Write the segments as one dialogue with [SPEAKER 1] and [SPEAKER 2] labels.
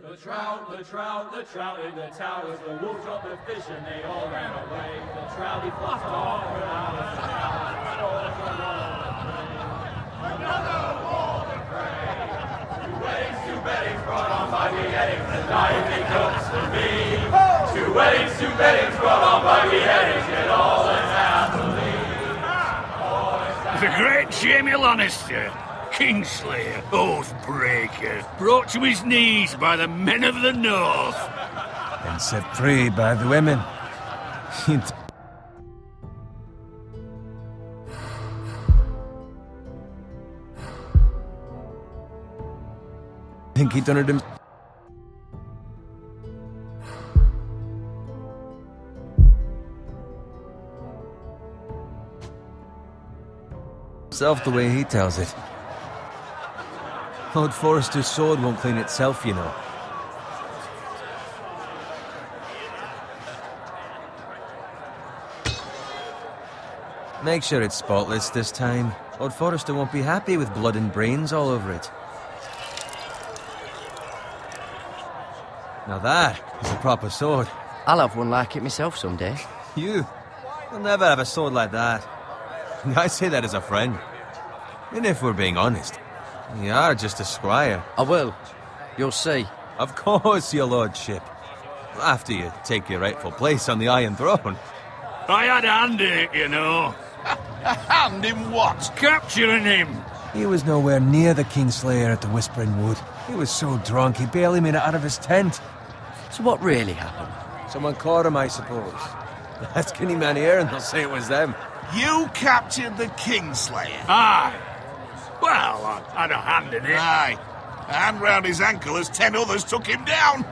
[SPEAKER 1] The trout in the towers, the wolves dropped the fish and they all ran away. The trouty flopped off without a another war to pray. Two weddings brought on by beheadings, and diving cooks for me. Two weddings brought on by beheadings, yet all is happily.
[SPEAKER 2] The great Jamie Lannister, Kingslayer, Oathbreaker, brought to his knees by the men of the North.
[SPEAKER 3] And set free by the women. Think he done it himself the way he tells it. Lord Forrester's sword won't clean itself, you know. Make sure it's spotless this time. Lord Forrester won't be happy with blood and brains all over it. Now that is a proper sword.
[SPEAKER 4] I'll have one like it myself someday.
[SPEAKER 3] You'll never have a sword like that. I say that as a friend. And if we're being honest, you are just a squire.
[SPEAKER 4] I will. You'll see.
[SPEAKER 3] Of course, your lordship. After you take your rightful place on the Iron Throne.
[SPEAKER 2] I had a hand in it, you know.
[SPEAKER 5] A hand in what?
[SPEAKER 2] Capturing him.
[SPEAKER 3] He was nowhere near the Kingslayer at the Whispering Wood. He was so drunk he barely made it out of his tent.
[SPEAKER 4] So what really happened?
[SPEAKER 3] Someone caught him, I suppose. Ask any man here and they'll say it was them.
[SPEAKER 5] You captured the Kingslayer?
[SPEAKER 2] Aye. Well, I had a hand in it.
[SPEAKER 5] Aye. A hand round his ankle as 10 others took him down.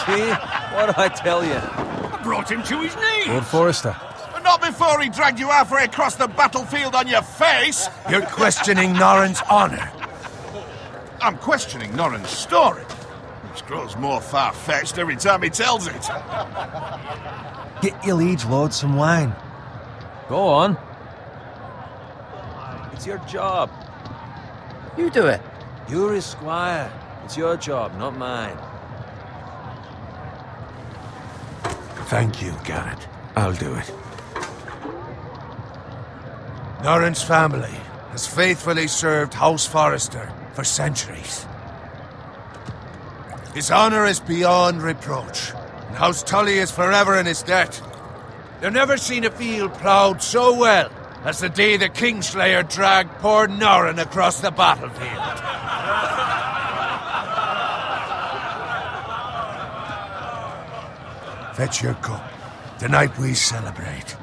[SPEAKER 3] See? What did I tell you?
[SPEAKER 2] I brought him to his knees.
[SPEAKER 3] Lord Forrester.
[SPEAKER 5] But not before he dragged you halfway across the battlefield on your face.
[SPEAKER 3] You're questioning Norrin's honor.
[SPEAKER 5] I'm questioning Norrin's story, which grows more far-fetched every time he tells it.
[SPEAKER 3] Get your liege lord some wine. Go on. It's your job.
[SPEAKER 4] You do it.
[SPEAKER 3] You're his squire. It's your job, not mine.
[SPEAKER 6] Thank you, Garrett. I'll do it. Norrin's family has faithfully served House Forrester for centuries. His honor is beyond reproach, and House Tully is forever in his debt. They've never seen a field ploughed so well as the day the Kingslayer dragged poor Norrin across the battlefield. Fetch your cup. Tonight we celebrate.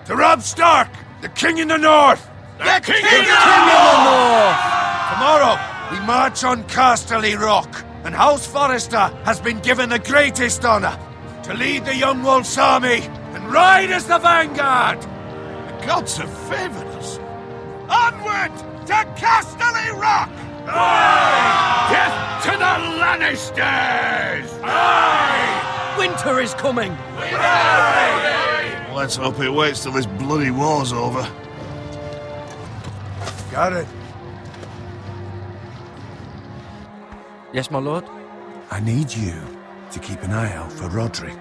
[SPEAKER 6] To Robb Stark, the King in the North!
[SPEAKER 5] The King
[SPEAKER 6] in the North! Tomorrow, we march on Casterly Rock, and House Forrester has been given the greatest honor to lead the Young Wolf's army and ride as the vanguard!
[SPEAKER 5] The gods have favored us. Onward to Casterly Rock!
[SPEAKER 2] Aye! Death to the Lannisters!
[SPEAKER 4] Aye! Winter is coming!
[SPEAKER 2] Aye!
[SPEAKER 5] Let's hope it waits till this bloody war's over.
[SPEAKER 6] Got it.
[SPEAKER 4] Yes, my lord?
[SPEAKER 6] I need you to keep an eye out for Roderick.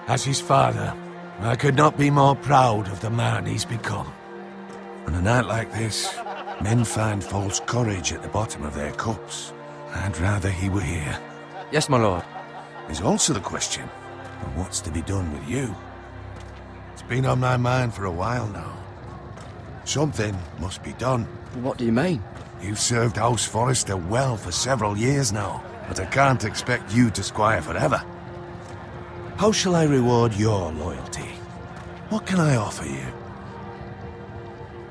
[SPEAKER 6] As his father, I could not be more proud of the man he's become. On a night like this, men find false courage at the bottom of their cups. I'd rather he were here.
[SPEAKER 4] Yes, my lord.
[SPEAKER 6] There's also the question of what's to be done with you. It's been on my mind for a while now. Something must be done.
[SPEAKER 4] What do you mean?
[SPEAKER 6] You've served House Forrester well for several years now, but I can't expect you to squire forever. How shall I reward your loyalty? What can I offer you?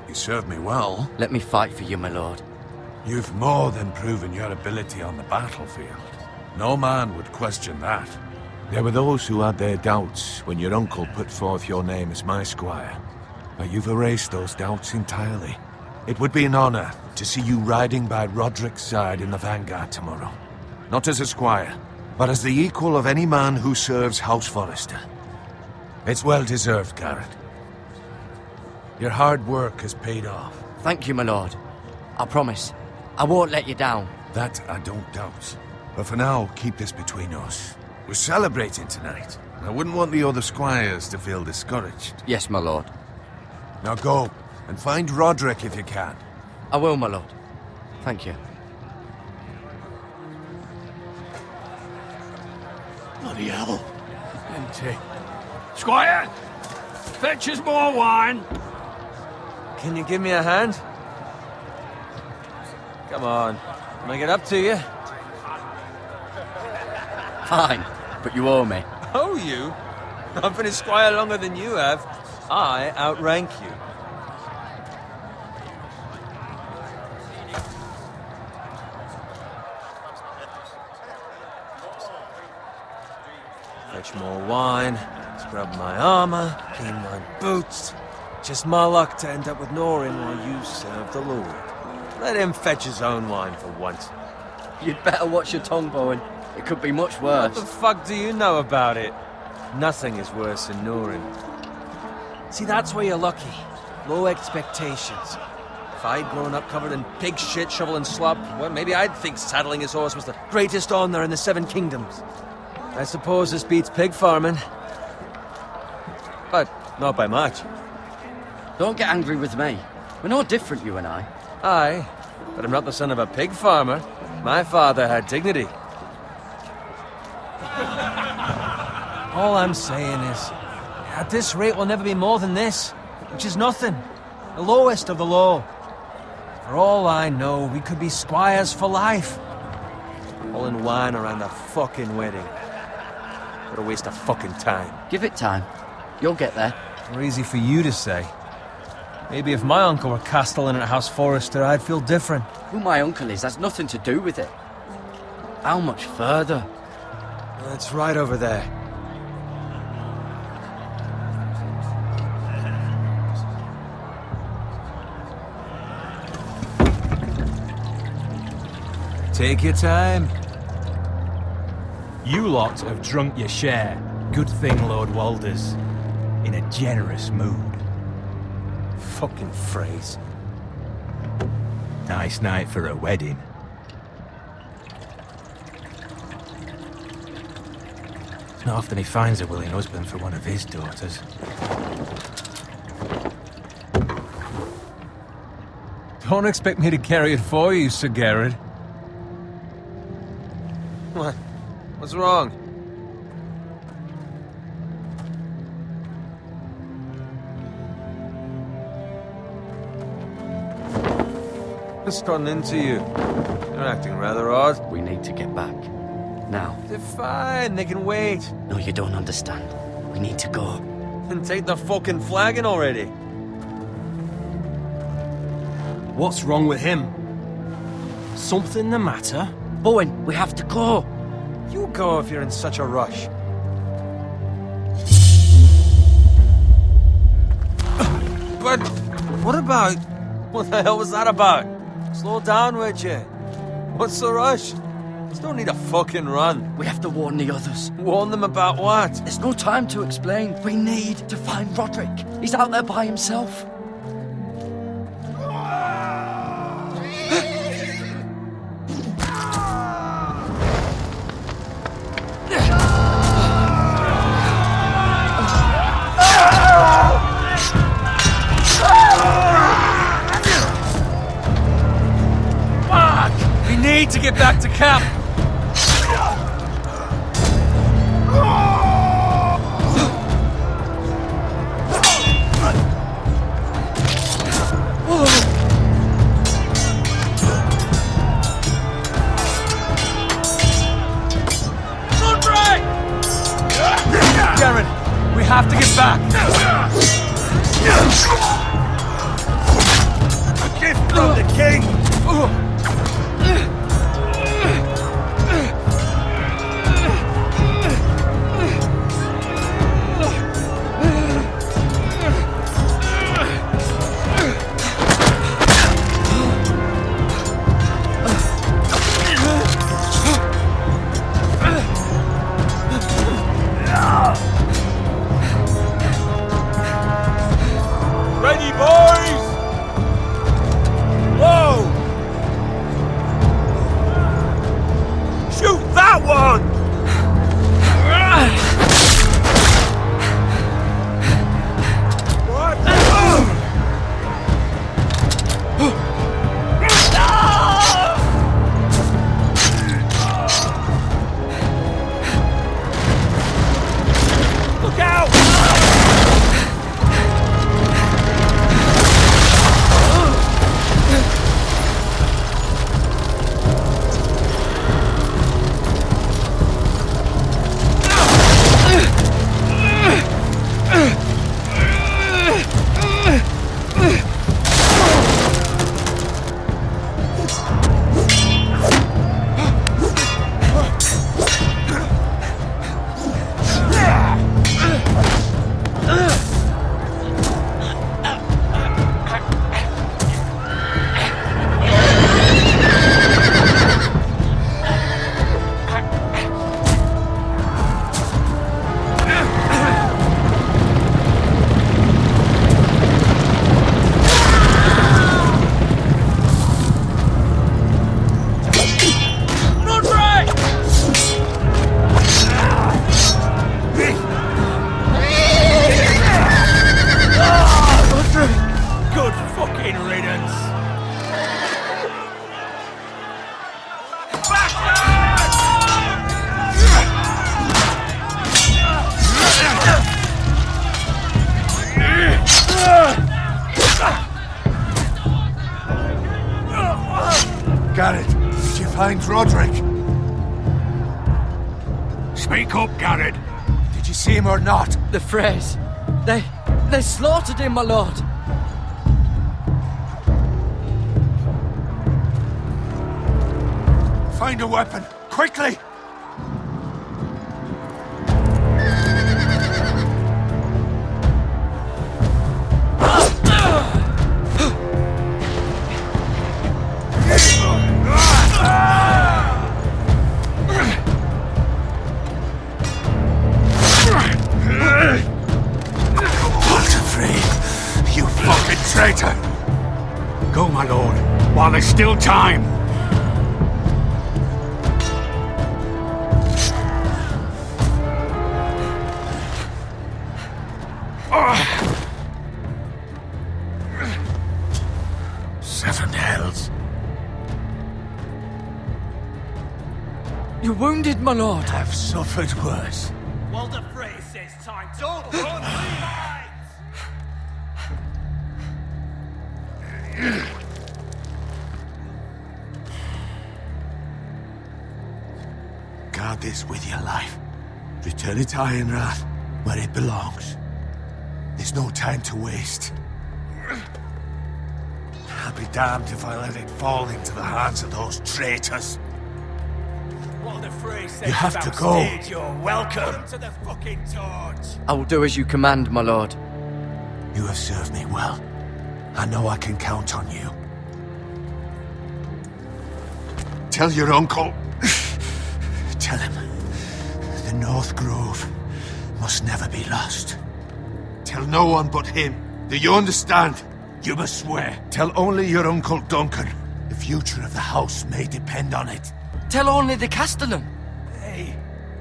[SPEAKER 6] You served me well.
[SPEAKER 4] Let me fight for you, my lord.
[SPEAKER 6] You've more than proven your ability on the battlefield. No man would question that. There were those who had their doubts when your uncle put forth your name as my squire. But you've erased those doubts entirely. It would be an honor to see you riding by Roderick's side in the vanguard tomorrow. Not as a squire, but as the equal of any man who serves House Forrester. It's well deserved, Garrett. Your hard work has paid off.
[SPEAKER 4] Thank you, my lord. I promise. I won't let you down.
[SPEAKER 6] That I don't doubt. But for now, keep this between us. We're celebrating tonight. I wouldn't want the other squires to feel discouraged.
[SPEAKER 4] Yes, my lord.
[SPEAKER 6] Now go, and find Roderick if you can.
[SPEAKER 4] I will, my lord. Thank you.
[SPEAKER 2] Bloody hell. Empty. Squire! Fetch us more wine.
[SPEAKER 3] Can you give me a hand? Come on. Can I get up to you?
[SPEAKER 4] Fine, but you owe me.
[SPEAKER 3] Oh, you? I've been a squire longer than you have. I outrank you. Fetch more wine, scrub my armor, clean my boots. Just my luck to end up with Norin while you serve the Lord. Let him fetch his own wine for once.
[SPEAKER 4] You'd better watch your tongue, Bowen. It could be much
[SPEAKER 3] What
[SPEAKER 4] worse.
[SPEAKER 3] the fuck do you know about it? Nothing is worse than Norin. See, that's where you're lucky. Low expectations. If I'd grown up covered in pig shit, shovel and slop, well, maybe I'd think saddling his horse was the greatest honor in the Seven Kingdoms. I suppose this beats pig farming. But not by much.
[SPEAKER 4] Don't get angry with me. We're no different, you and I.
[SPEAKER 3] Aye, but I'm not the son of a pig farmer. My father had dignity. All I'm saying is, at this rate we'll never be more than this, which is nothing. The lowest of the low. For all I know, we could be squires for life. All in wine around a fucking wedding. What a waste of fucking time.
[SPEAKER 4] Give it time. You'll get there.
[SPEAKER 3] More easy for you to say. Maybe if my uncle were castellan at House Forrester, I'd feel different.
[SPEAKER 4] Who my uncle is has nothing to do with it. How much further?
[SPEAKER 3] It's right over there. Take your time.
[SPEAKER 7] You lot have drunk your share. Good thing Lord Walder's in a generous mood.
[SPEAKER 3] Fucking phrase.
[SPEAKER 7] Nice night for a wedding. It's not often he finds a willing husband for one of his daughters.
[SPEAKER 3] Don't expect me to carry it for you, Sir Garrett. What? What's wrong? What's gotten into you? You're acting rather odd.
[SPEAKER 4] We need to get back. Now.
[SPEAKER 3] They're fine, they can wait.
[SPEAKER 4] No, you don't understand. We need to go.
[SPEAKER 3] And take the fucking flagon already.
[SPEAKER 7] What's wrong with him? Something the matter?
[SPEAKER 4] Bowen, we have to go.
[SPEAKER 3] You go if you're in such a rush. But what about... What the hell was that about? Slow down, would you? What's the rush? There's no need to fucking run.
[SPEAKER 4] We have to warn the others.
[SPEAKER 3] Warn them about what?
[SPEAKER 4] There's no time to explain. We need to find Roderick. He's out there by himself.
[SPEAKER 3] We need to get back to camp. Garrett, we have to get back. A gift from the king. Ready, boy!
[SPEAKER 7] Look out! Good fucking riddance!
[SPEAKER 5] Garrett, did you find Roderick?
[SPEAKER 2] Speak up, Garrett.
[SPEAKER 5] Did you see him or not?
[SPEAKER 4] The Freys. They slaughtered him, my lord.
[SPEAKER 5] Find a weapon, quickly! You fucking traitor!
[SPEAKER 2] Go, my lord, while there's still time.
[SPEAKER 5] Seven hells.
[SPEAKER 4] You're wounded, my lord.
[SPEAKER 5] I've suffered worse.
[SPEAKER 7] Walder Frey says time to run.
[SPEAKER 5] Guard this with your life. Return it to Ironrath, where it belongs. There's no time to waste. I'll be damned if I let it fall into the hands of those traitors.
[SPEAKER 7] Walder Frey says
[SPEAKER 5] You have to
[SPEAKER 7] about
[SPEAKER 5] go.
[SPEAKER 7] stage, you're welcome to the fucking torch.
[SPEAKER 4] I will do as you command, my lord.
[SPEAKER 5] You have served me well. I know I can count on you. Tell your uncle. Tell him the North Grove must never be lost. Tell no one but him. Do you understand? You must swear. Tell only your Uncle Duncan. The future of the house may depend on it.
[SPEAKER 4] Tell only the Castellan.
[SPEAKER 7] Hey,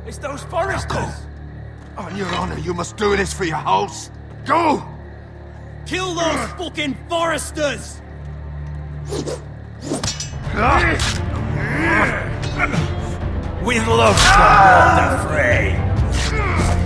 [SPEAKER 7] it's those
[SPEAKER 5] Now
[SPEAKER 7] foresters.
[SPEAKER 5] go. On your honor, you must do this for your house. Go!
[SPEAKER 7] Kill those fucking foresters! With love from Walder Frey.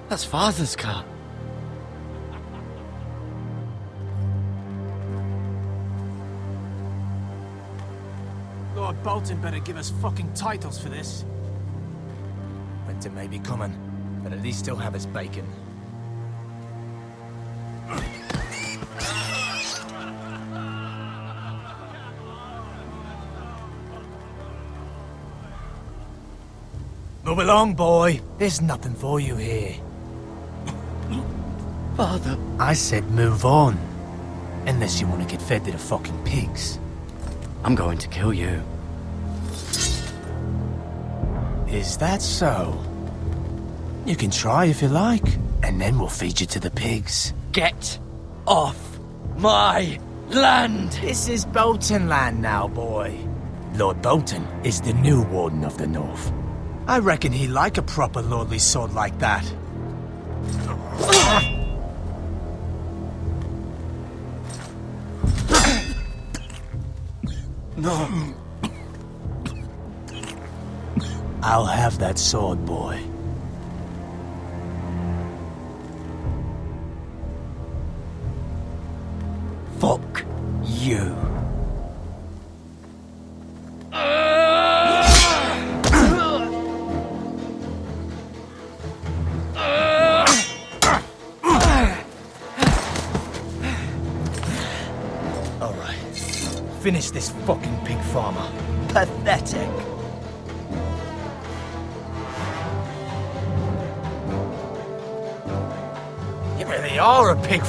[SPEAKER 4] That's Father's car.
[SPEAKER 3] Lord Bolton better give us fucking titles for this.
[SPEAKER 7] Winter may be coming, but at least he'll have his bacon. Move along, boy. There's nothing for you here.
[SPEAKER 4] Father,
[SPEAKER 7] I said move on. Unless you want to get fed to the fucking pigs.
[SPEAKER 4] I'm going to kill you.
[SPEAKER 7] Is that so? You can try if you like, and then we'll feed you to the pigs.
[SPEAKER 4] Get off my land!
[SPEAKER 7] This is Bolton land now, boy. Lord Bolton is the new Warden of the North. I reckon he'd like a proper lordly sword like that.
[SPEAKER 4] No.
[SPEAKER 7] I'll have that sword, boy.
[SPEAKER 4] Fuck you.
[SPEAKER 7] Alright. Finish this fucking pig farmer.
[SPEAKER 4] Pathetic.
[SPEAKER 7] You really are a pig.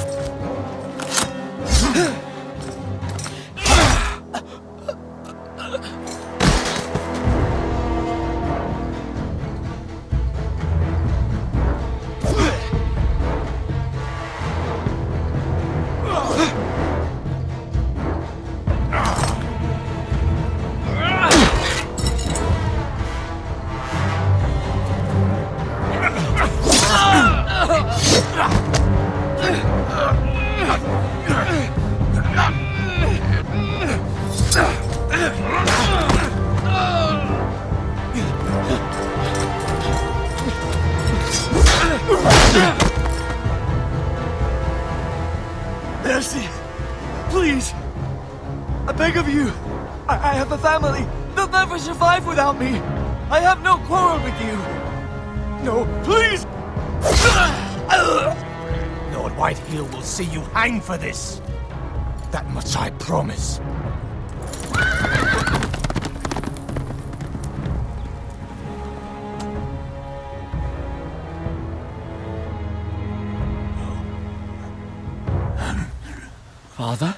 [SPEAKER 4] Mercy! Please! I beg of you! I have a family! They'll never survive without me! I have no quarrel with you! No, please!
[SPEAKER 7] Lord Whitehill will see you hang for this. That much I promise.
[SPEAKER 4] Father?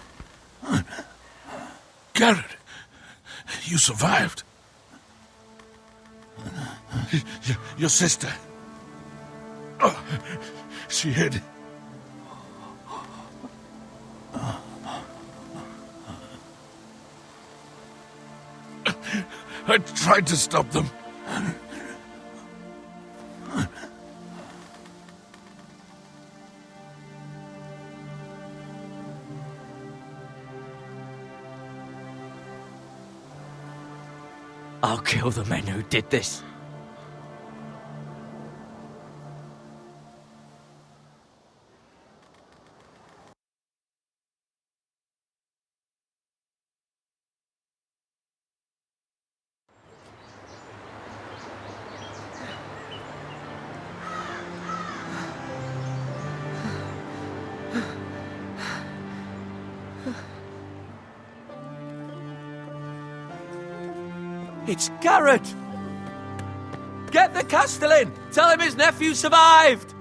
[SPEAKER 5] Garrett, you survived. Your sister. Oh, she hid. I tried to stop them.
[SPEAKER 4] I'll kill the men who did this.
[SPEAKER 3] It's Garrett! Get the Castellan! Tell him his nephew survived!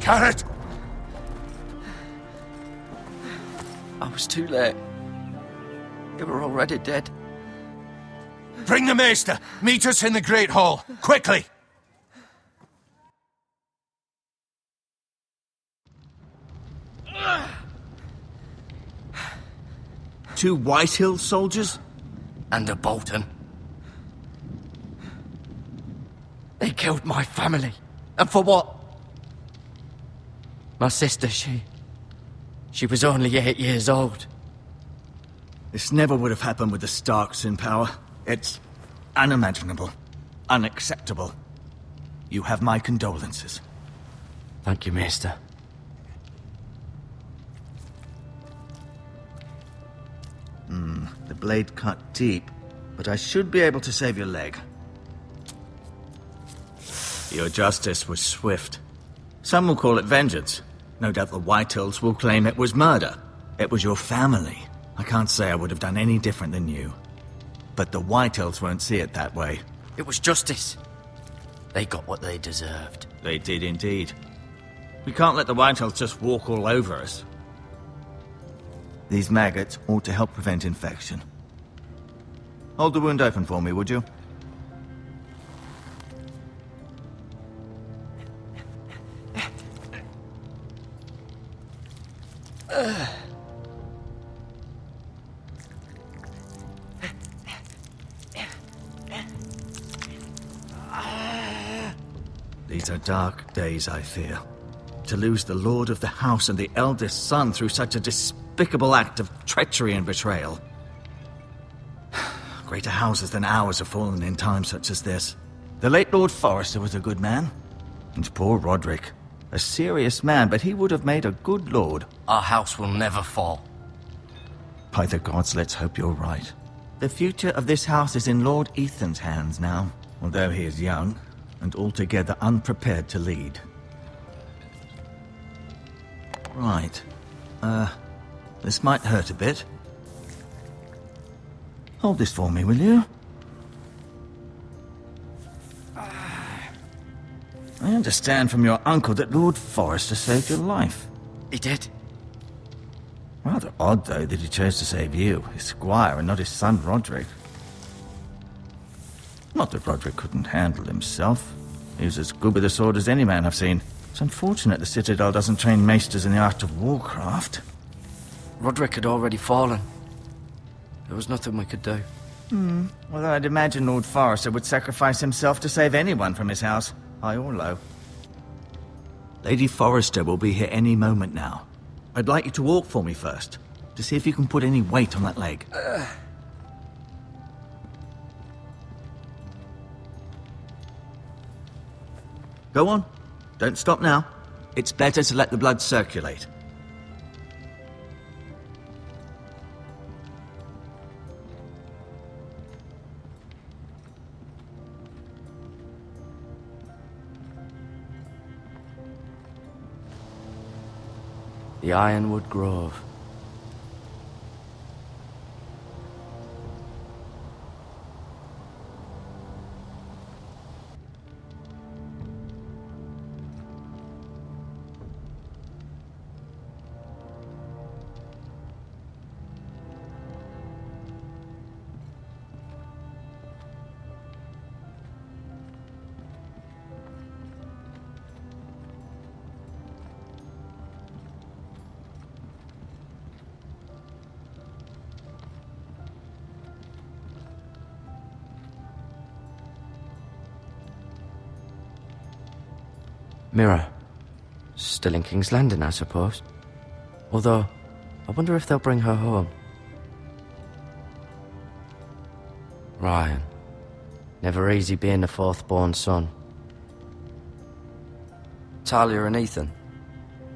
[SPEAKER 5] Garrett!
[SPEAKER 4] I was too late. They were already dead.
[SPEAKER 5] Bring the maester! Meet us in the Great Hall! Quickly!
[SPEAKER 4] Two Whitehill soldiers? And a Bolton. They killed my family. And for what? My sister, she was only 8 years old.
[SPEAKER 8] This never would have happened with the Starks in power. It's unimaginable. Unacceptable. You have my condolences.
[SPEAKER 7] Thank you, Maester.
[SPEAKER 8] The blade cut deep, but I should be able to save your leg. Your justice was swift. Some will call it vengeance. No doubt the Whitehills will claim it was murder. It was your family. I can't say I would have done any different than you. But the Whitehills won't see it that way.
[SPEAKER 7] It was justice. They got what they deserved.
[SPEAKER 8] They did indeed. We can't let the Whitehills just walk all over us. These maggots ought to help prevent infection. Hold the wound open for me, would you? These are dark days, I fear. To lose the lord of the house and the eldest son through such a despicable act of treachery and betrayal. Greater houses than ours have fallen in times such as this. The late Lord Forrester was a good man. And poor Roderick. A serious man, but he would have made a good lord.
[SPEAKER 7] Our house will never fall.
[SPEAKER 8] By the gods, let's hope you're right. The future of this house is in Lord Ethan's hands now, although he is young and altogether unprepared to lead. Right. This might hurt a bit. Hold this for me, will you? I understand from your uncle that Lord Forrester saved your life.
[SPEAKER 7] He did.
[SPEAKER 8] Rather odd, though, that he chose to save you, his squire, and not his son Roderick. Not that Roderick couldn't handle himself. He was as good with a sword as any man I've seen. It's unfortunate the Citadel doesn't train maesters in the art of warcraft.
[SPEAKER 7] Roderick had already fallen. There was nothing we could do.
[SPEAKER 8] Although I'd imagine Lord Forrester would sacrifice himself to save anyone from his house, high or low. Lady Forrester will be here any moment now. I'd like you to walk for me first, to see if you can put any weight on that leg. Go on. Don't stop now. It's better to let the blood circulate.
[SPEAKER 7] The Ironwood Grove. Mirror. Still in King's Landing, I suppose. Although, I wonder if they'll bring her home. Ryan. Never easy being the fourth-born son. Talia and Ethan.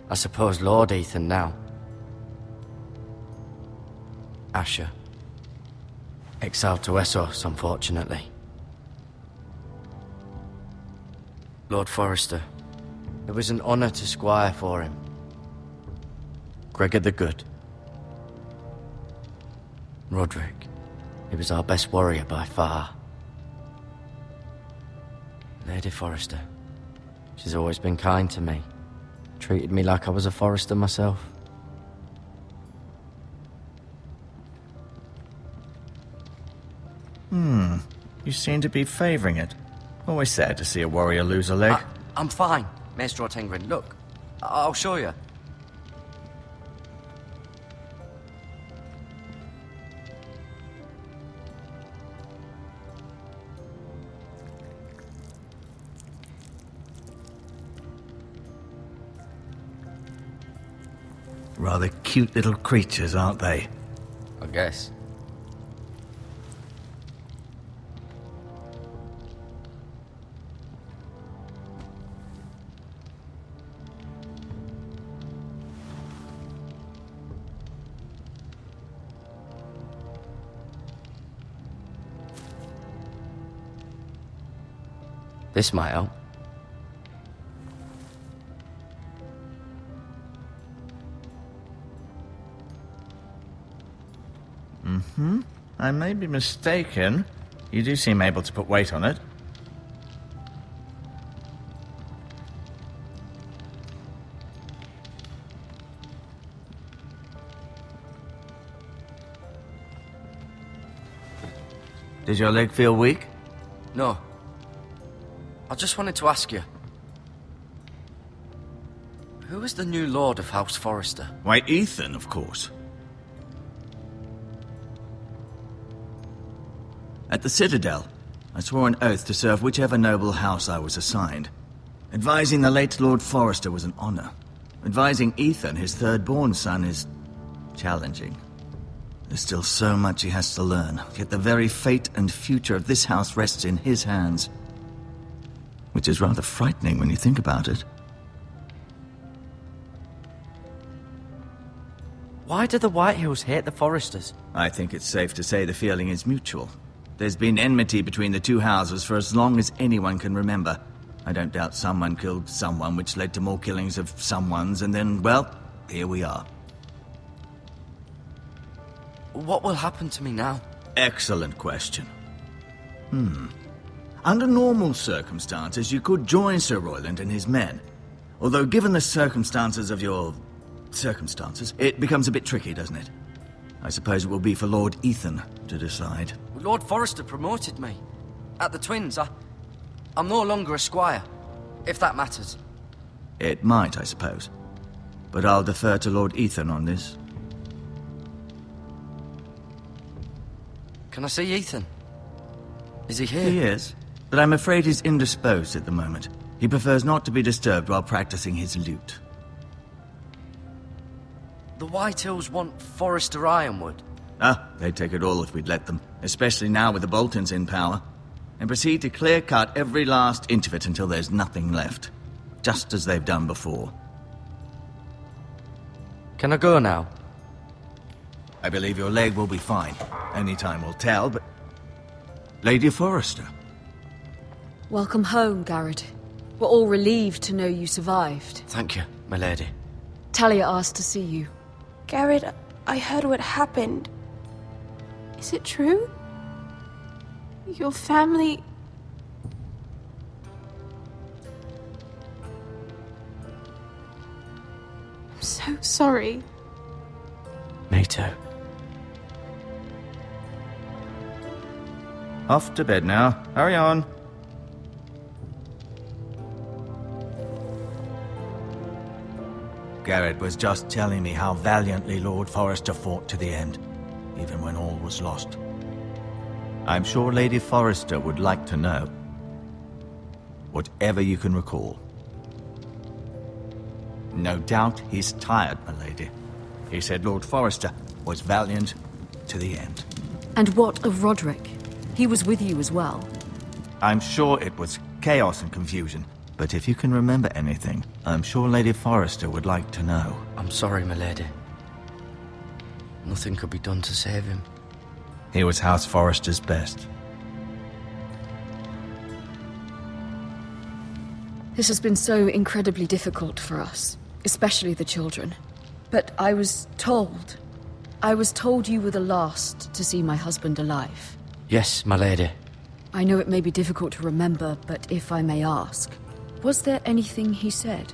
[SPEAKER 7] I suppose Lord Ethan now. Asher. Exiled to Essos, unfortunately. Lord Forrester. It was an honor to squire for him. Gregor the Good. Roderick. He was our best warrior by far. Lady Forrester. She's always been kind to me. Treated me like I was a Forrester myself.
[SPEAKER 8] You seem to be favoring it. Always sad to see a warrior lose a leg.
[SPEAKER 7] I'm fine, Maester Ortengrin. Look, I'll show you.
[SPEAKER 8] Rather cute little creatures, aren't they?
[SPEAKER 7] I guess.
[SPEAKER 9] This might help.
[SPEAKER 8] I may be mistaken. You do seem able to put weight on it. Does your leg feel weak?
[SPEAKER 9] No. I just wanted to ask you. Who is the new Lord of House Forrester?
[SPEAKER 8] Why, Ethan, of course. At the Citadel, I swore an oath to serve whichever noble house I was assigned. Advising the late Lord Forrester was an honor. Advising Ethan, his third-born son, is challenging. There's still so much he has to learn, yet the very fate and future of this house rests in his hands. Which is rather frightening when you think about it.
[SPEAKER 9] Why do the Whitehills hate the Forresters?
[SPEAKER 8] I think it's safe to say the feeling is mutual. There's been enmity between the two houses for as long as anyone can remember. I don't doubt someone killed someone, which led to more killings of someones, and then, well, here we are.
[SPEAKER 9] What will happen to me now?
[SPEAKER 8] Excellent question. Under normal circumstances, you could join Sir Royland and his men. Although, given the circumstances of your circumstances, it becomes a bit tricky, doesn't it? I suppose it will be for Lord Ethan to decide.
[SPEAKER 9] Lord Forrester promoted me. At the Twins, I'm no longer a squire, if that matters.
[SPEAKER 8] It might, I suppose. But I'll defer to Lord Ethan on this.
[SPEAKER 9] Can I see Ethan? Is he here?
[SPEAKER 8] He is, but I'm afraid he's indisposed at the moment. He prefers not to be disturbed while practicing his lute.
[SPEAKER 9] The Whitehills want Forrester Ironwood.
[SPEAKER 8] They'd take it all if we'd let them, especially now with the Boltons in power, and proceed to clear-cut every last inch of it until there's nothing left, just as they've done before.
[SPEAKER 9] Can I go now?
[SPEAKER 8] I believe your leg will be fine. Only time will tell, but... Lady Forrester.
[SPEAKER 10] Welcome home, Garrett. We're all relieved to know you survived.
[SPEAKER 9] Thank you, my lady.
[SPEAKER 10] Talia asked to see you.
[SPEAKER 11] Garrett, I heard what happened. Is it true? Your family... I'm so sorry.
[SPEAKER 9] Me too.
[SPEAKER 8] Off to bed now. Hurry on. Garrett was just telling me how valiantly Lord Forrester fought to the end, even when all was lost. I'm sure Lady Forrester would like to know. Whatever you can recall. No doubt he's tired, my lady. He said Lord Forrester was valiant to the end.
[SPEAKER 10] And what of Roderick? He was with you as well.
[SPEAKER 8] I'm sure it was chaos and confusion, but if you can remember anything, I'm sure Lady Forrester would like to know.
[SPEAKER 9] I'm sorry, my lady. Nothing could be done to save him.
[SPEAKER 8] He was House Forrester's best.
[SPEAKER 10] This has been so incredibly difficult for us, especially the children. But I was told you were the last to see my husband alive.
[SPEAKER 9] Yes, my lady.
[SPEAKER 10] I know it may be difficult to remember, but if I may ask, was there anything he said?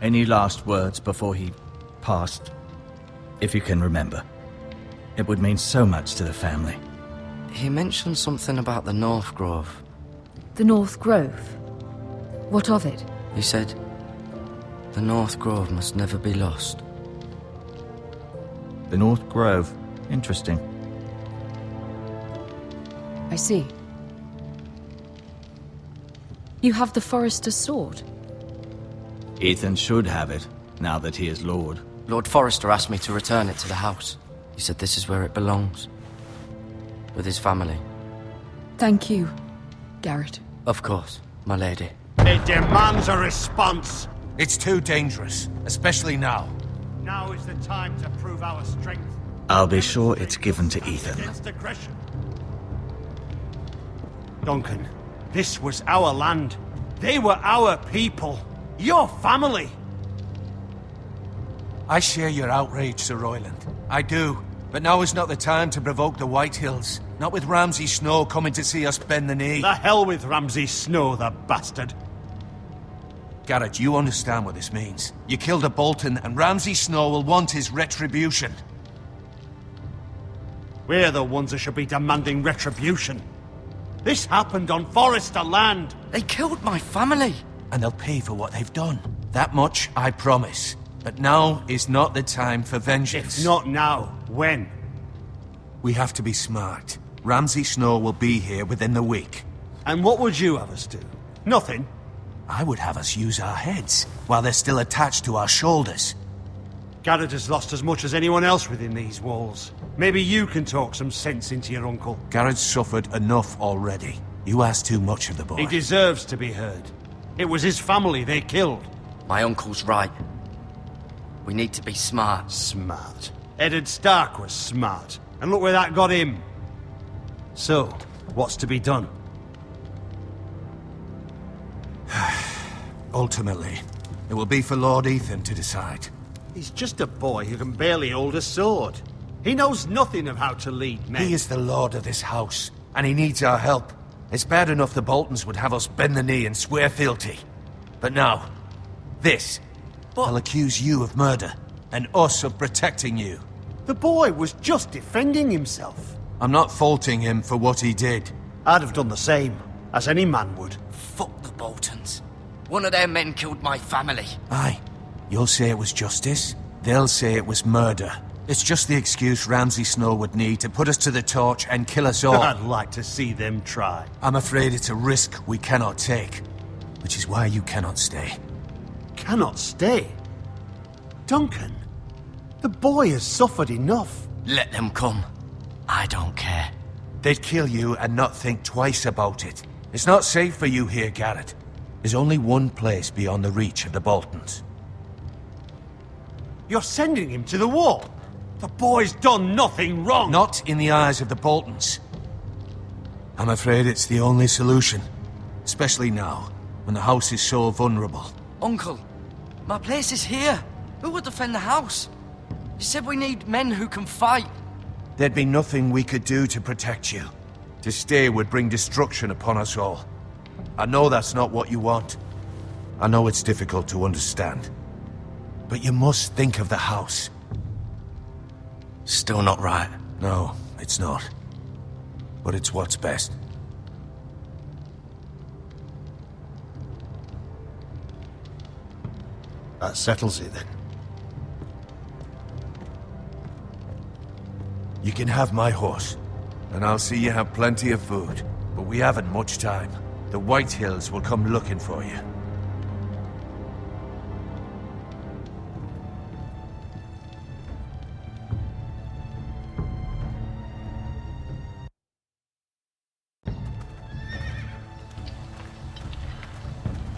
[SPEAKER 8] Any last words before he passed? If you can remember. It would mean so much to the family.
[SPEAKER 9] He mentioned something about the North Grove.
[SPEAKER 10] The North Grove? What of it?
[SPEAKER 9] He said, the North Grove must never be lost.
[SPEAKER 8] The North Grove. Interesting.
[SPEAKER 10] I see. You have the Forrester's sword?
[SPEAKER 8] Ethan should have it, now that he is Lord.
[SPEAKER 9] Lord Forrester asked me to return it to the house. He said this is where it belongs. With his family.
[SPEAKER 10] Thank you, Garrett.
[SPEAKER 9] Of course, my lady.
[SPEAKER 5] It demands a response.
[SPEAKER 6] It's too dangerous, especially now.
[SPEAKER 5] Now is the time to prove our strength.
[SPEAKER 8] I'll be sure it's given to Ethan.
[SPEAKER 5] Against aggression. Duncan,
[SPEAKER 12] This was our land. They were our people. Your family.
[SPEAKER 5] I share your outrage, Sir Royland. I do. But now is not the time to provoke the White Hills. Not with Ramsay Snow coming to see us bend the knee.
[SPEAKER 12] The hell with Ramsay Snow, the bastard.
[SPEAKER 5] Garrett, you understand what this means. You killed a Bolton, and Ramsay Snow will want his retribution.
[SPEAKER 12] We're the ones that should be demanding retribution. This happened on Forrester land.
[SPEAKER 9] They killed my family.
[SPEAKER 5] And they'll pay for what they've done. That much, I promise. But now is not the time for vengeance.
[SPEAKER 12] If not now, when?
[SPEAKER 5] We have to be smart. Ramsay Snow will be here within the week.
[SPEAKER 12] And what would you have us do? Nothing?
[SPEAKER 5] I would have us use our heads, while they're still attached to our shoulders.
[SPEAKER 12] Garrett has lost as much as anyone else within these walls. Maybe you can talk some sense into your uncle.
[SPEAKER 5] Garrett's suffered enough already. You ask too much of the boy.
[SPEAKER 12] He deserves to be heard. It was his family they killed.
[SPEAKER 9] My uncle's right. We need to be smart.
[SPEAKER 12] Smart. Eddard Stark was smart. And look where that got him. So, what's to be done?
[SPEAKER 5] Ultimately, it will be for Lord Ethan to decide.
[SPEAKER 12] He's just a boy who can barely hold a sword. He knows nothing of how to lead men.
[SPEAKER 5] He is the lord of this house, and he needs our help. It's bad enough the Boltons would have us bend the knee and swear fealty. But now, this. They'll accuse you of murder, and us of protecting you.
[SPEAKER 12] The boy was just defending himself.
[SPEAKER 5] I'm not faulting him for what he did.
[SPEAKER 12] I'd have done the same, as any man would.
[SPEAKER 9] Fuck the Boltons. One of their men killed my family.
[SPEAKER 5] Aye. You'll say it was justice. They'll say it was murder. It's just the excuse Ramsay Snow would need to put us to the torch and kill us all.
[SPEAKER 12] I'd like to see them try.
[SPEAKER 5] I'm afraid it's a risk we cannot take. Which is why you cannot stay.
[SPEAKER 12] Cannot stay? Duncan, the boy has suffered enough.
[SPEAKER 9] Let them come. I don't care.
[SPEAKER 5] They'd kill you and not think twice about it. It's not safe for you here, Garrett. There's only one place beyond the reach of the Boltons.
[SPEAKER 12] You're sending him to the wall? The boy's done nothing wrong!
[SPEAKER 5] Not in the eyes of the Boltons. I'm afraid it's the only solution. Especially now, when the house is so vulnerable.
[SPEAKER 9] Uncle, my place is here. Who will defend the house? You said we need men who can fight.
[SPEAKER 5] There'd be nothing we could do to protect you. To stay would bring destruction upon us all. I know that's not what you want. I know it's difficult to understand. But you must think of the house.
[SPEAKER 9] Still not right.
[SPEAKER 5] No, it's not. But it's what's best.
[SPEAKER 12] That settles it then.
[SPEAKER 5] You can have my horse, and I'll see you have plenty of food. But we haven't much time. The White Hills will come looking for you.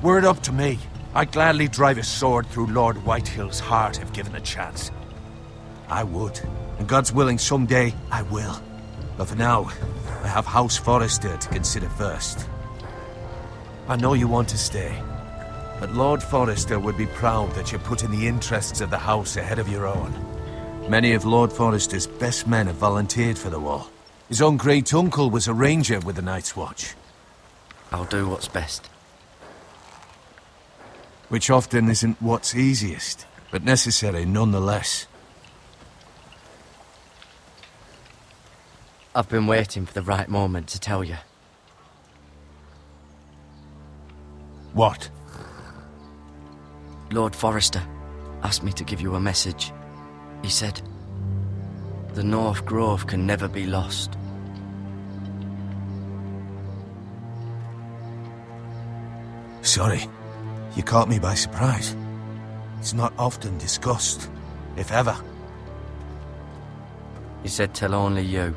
[SPEAKER 5] Were it up to me, I'd gladly drive a sword through Lord Whitehill's heart if given a chance. I would, and God's willing someday I will. But for now, I have House Forrester to consider first. I know you want to stay, but Lord Forrester would be proud that you're putting the interests of the house ahead of your own. Many of Lord Forrester's best men have volunteered for the war. His own great-uncle was a ranger with the Night's Watch.
[SPEAKER 9] I'll do what's best.
[SPEAKER 5] Which often isn't what's easiest, but necessary nonetheless.
[SPEAKER 9] I've been waiting for the right moment to tell you.
[SPEAKER 5] What?
[SPEAKER 9] Lord Forrester asked me to give you a message. He said, the North Grove can never be lost.
[SPEAKER 5] Sorry. You caught me by surprise. It's not often discussed, if ever.
[SPEAKER 9] He said tell only you.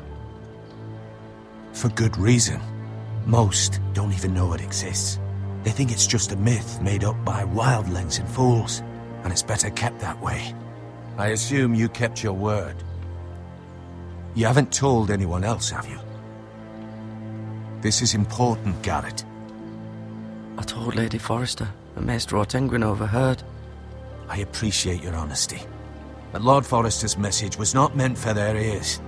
[SPEAKER 5] For good reason. Most don't even know it exists. They think it's just a myth made up by wildlings and fools, and it's better kept that way. I assume you kept your word. You haven't told anyone else, have you? This is important, Garrett.
[SPEAKER 9] I told Lady Forrester, and Maester Ortengrin overheard.
[SPEAKER 6] I appreciate your honesty, but Lord Forrester's message was not meant for their ears.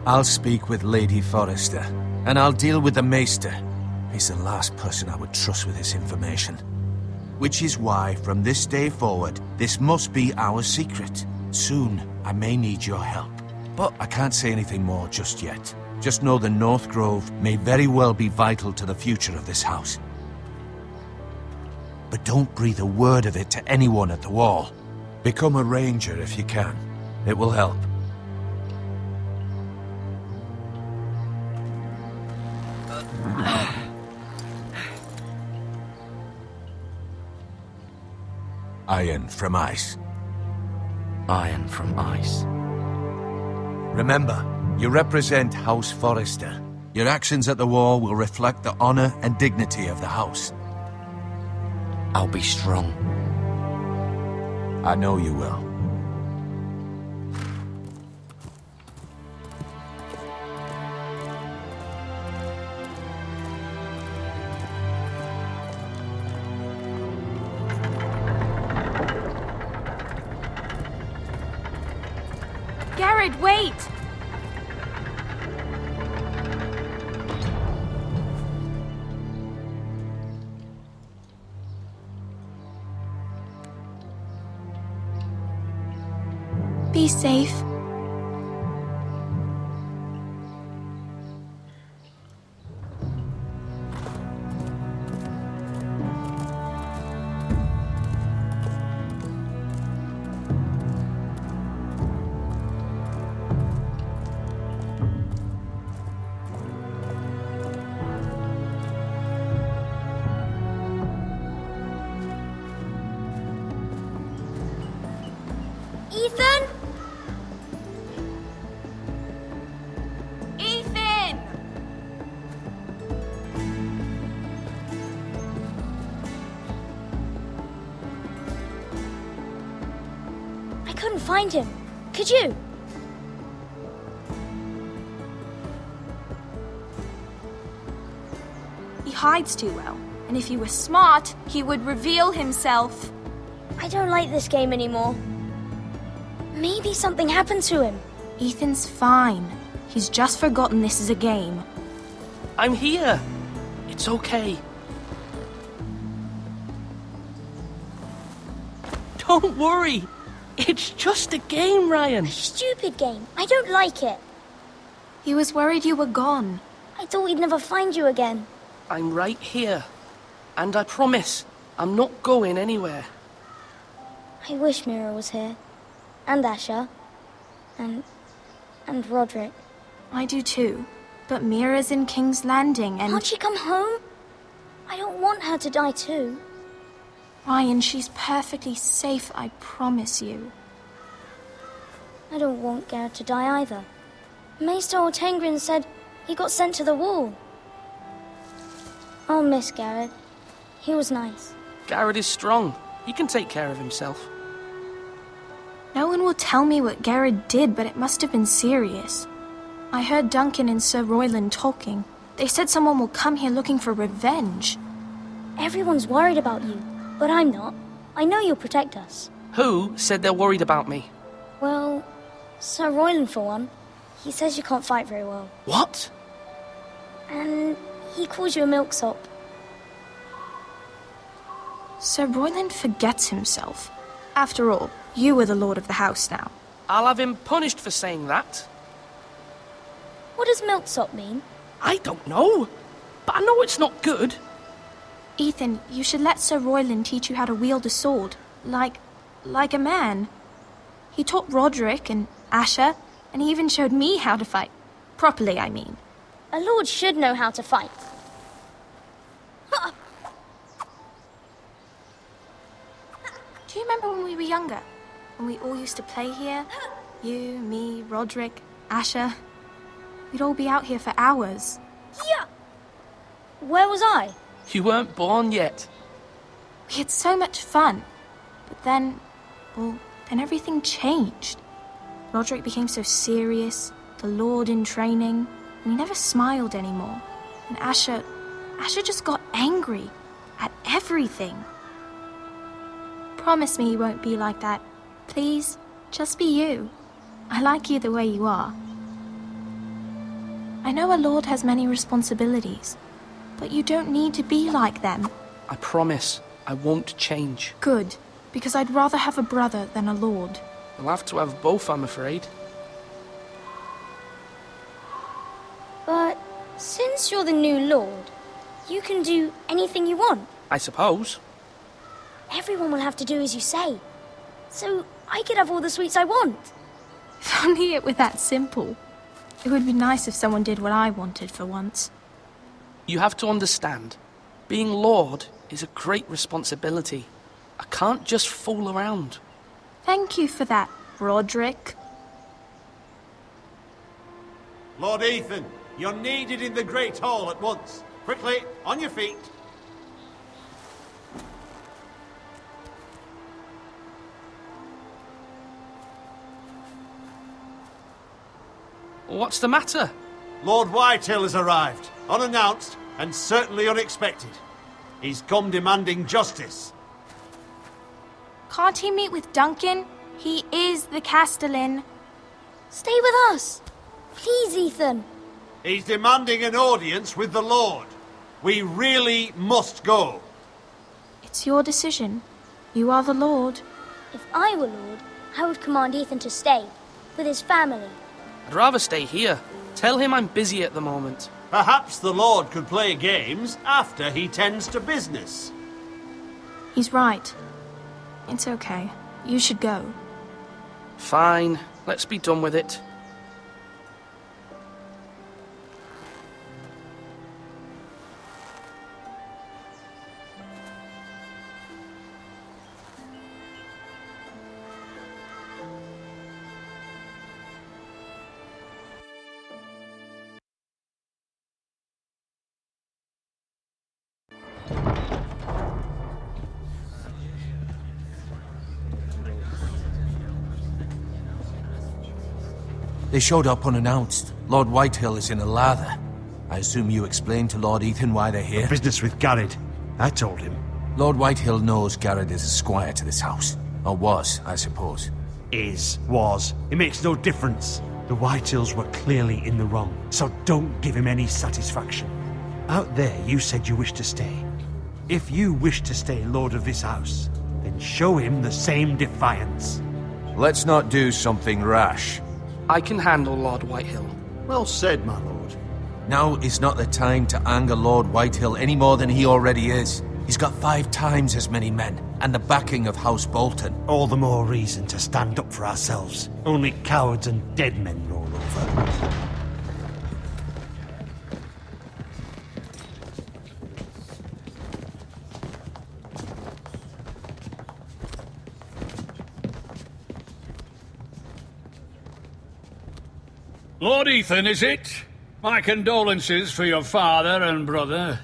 [SPEAKER 6] I'll speak with Lady Forrester, and I'll deal with the Maester. He's the last person I would trust with this information. Which is why, from this day forward, this must be our secret. Soon, I may need your help. But I can't say anything more just yet. Just know the North Grove may very well be vital to the future of this house. But don't breathe a word of it to anyone at the wall. Become a ranger if you can. It will help. Iron from ice.
[SPEAKER 9] Iron from ice.
[SPEAKER 6] Remember, you represent House Forrester. Your actions at the wall will reflect the honor and dignity of the house.
[SPEAKER 9] I'll be strong.
[SPEAKER 6] I know you will.
[SPEAKER 11] Garrett, wait! Be safe.
[SPEAKER 13] Ethan?
[SPEAKER 11] Ethan!
[SPEAKER 13] I couldn't find him. Could you?
[SPEAKER 11] He hides too well, and if he were smart, he would reveal himself.
[SPEAKER 13] I don't like this game anymore. Maybe something happened to him.
[SPEAKER 11] Ethan's fine. He's just forgotten this is a game.
[SPEAKER 14] I'm here. It's okay. Don't worry. It's just a game, Ryan.
[SPEAKER 13] Stupid game. I don't like it.
[SPEAKER 11] He was worried you were gone.
[SPEAKER 13] I thought we'd never find you again.
[SPEAKER 14] I'm right here. And I promise, I'm not going anywhere.
[SPEAKER 13] I wish Mira was here. And Asher. And Roderick.
[SPEAKER 11] I do too. But Mira's in King's Landing and...
[SPEAKER 13] Can't she come home? I don't want her to die too.
[SPEAKER 11] Ryan, she's perfectly safe, I promise you.
[SPEAKER 13] I don't want Garrett to die either. Maester Ortengrin said he got sent to the wall. I'll miss Garrett. He was nice.
[SPEAKER 14] Garrett is strong. He can take care of himself.
[SPEAKER 11] No one will tell me what Garrett did, but it must have been serious. I heard Duncan and Sir Royland talking. They said someone will come here looking for revenge.
[SPEAKER 13] Everyone's worried about you, but I'm not. I know you'll protect us.
[SPEAKER 14] Who said they're worried about me?
[SPEAKER 13] Well, Sir Royland for one. He says you can't fight very well.
[SPEAKER 14] What?
[SPEAKER 13] And he calls you a milksop.
[SPEAKER 11] Sir Royland forgets himself. After all, you are the lord of the house now.
[SPEAKER 14] I'll have him punished for saying that.
[SPEAKER 13] What does milksop mean?
[SPEAKER 14] I don't know, but I know it's not good.
[SPEAKER 11] Ethan, you should let Sir Royland teach you how to wield a sword. Like a man. He taught Roderick and Asher, and he even showed me how to fight. Properly, I mean.
[SPEAKER 13] A lord should know how to fight.
[SPEAKER 11] Do you remember when we were younger? When we all used to play here? You, me, Roderick, Asher. We'd all be out here for hours.
[SPEAKER 13] Yeah! Where was I?
[SPEAKER 14] You weren't born yet.
[SPEAKER 11] We had so much fun. But then, well, then everything changed. Roderick became so serious, the Lord in training, and he never smiled anymore. And Asher just got angry. at everything. Promise me you won't be like that. Please, just be you. I like you the way you are. I know a lord has many responsibilities, but you don't need to be like them.
[SPEAKER 14] I promise I won't change.
[SPEAKER 11] Good, because I'd rather have a brother than a lord.
[SPEAKER 14] We'll have to have both, I'm afraid.
[SPEAKER 13] But since you're the new lord, you can do anything you want.
[SPEAKER 14] I suppose.
[SPEAKER 13] Everyone will have to do as you say. So I could have all the sweets I want.
[SPEAKER 11] If only it were that simple. It would be nice if someone did what I wanted for once.
[SPEAKER 14] You have to understand, being Lord is a great responsibility. I can't just fool around.
[SPEAKER 11] Thank you for that, Roderick.
[SPEAKER 12] Lord Ethan, you're needed in the Great Hall at once. Quickly, on your feet.
[SPEAKER 14] What's the matter?
[SPEAKER 12] Lord Whitehill has arrived, unannounced and certainly unexpected. He's come demanding justice.
[SPEAKER 11] Can't he meet with Duncan? He is the Castellan.
[SPEAKER 13] Stay with us. Please, Ethan.
[SPEAKER 12] He's demanding an audience with the Lord. We really must go.
[SPEAKER 11] It's your decision. You are the Lord.
[SPEAKER 13] If I were Lord, I would command Ethan to stay, with his family.
[SPEAKER 14] I'd rather stay here. Tell him I'm busy at the moment.
[SPEAKER 12] Perhaps the Lord could play games after he tends to business.
[SPEAKER 11] He's right. It's okay. You should go.
[SPEAKER 14] Fine. Let's be done with it.
[SPEAKER 3] They showed up unannounced. Lord Whitehill is in a lather. I assume you explained to Lord Ethan why they're here?
[SPEAKER 12] Business with Garrett. I told him.
[SPEAKER 3] Lord Whitehill knows Garrett is a squire to this house. Or was, I suppose.
[SPEAKER 12] Was. It makes no difference. The Whitehills were clearly in the wrong, so don't give him any satisfaction. Out there, you said you wished to stay. If you wish to stay lord of this house, then show him the same defiance.
[SPEAKER 6] Let's not do something rash.
[SPEAKER 14] I can handle Lord Whitehill.
[SPEAKER 12] Well said, my lord.
[SPEAKER 3] Now is not the time to anger Lord Whitehill any more than he already is. He's got 5 times as many men, and the backing of House Bolton.
[SPEAKER 12] All the more reason to stand up for ourselves. Only cowards and dead men roll over.
[SPEAKER 2] Lord Ethan, is it? My condolences for your father and brother.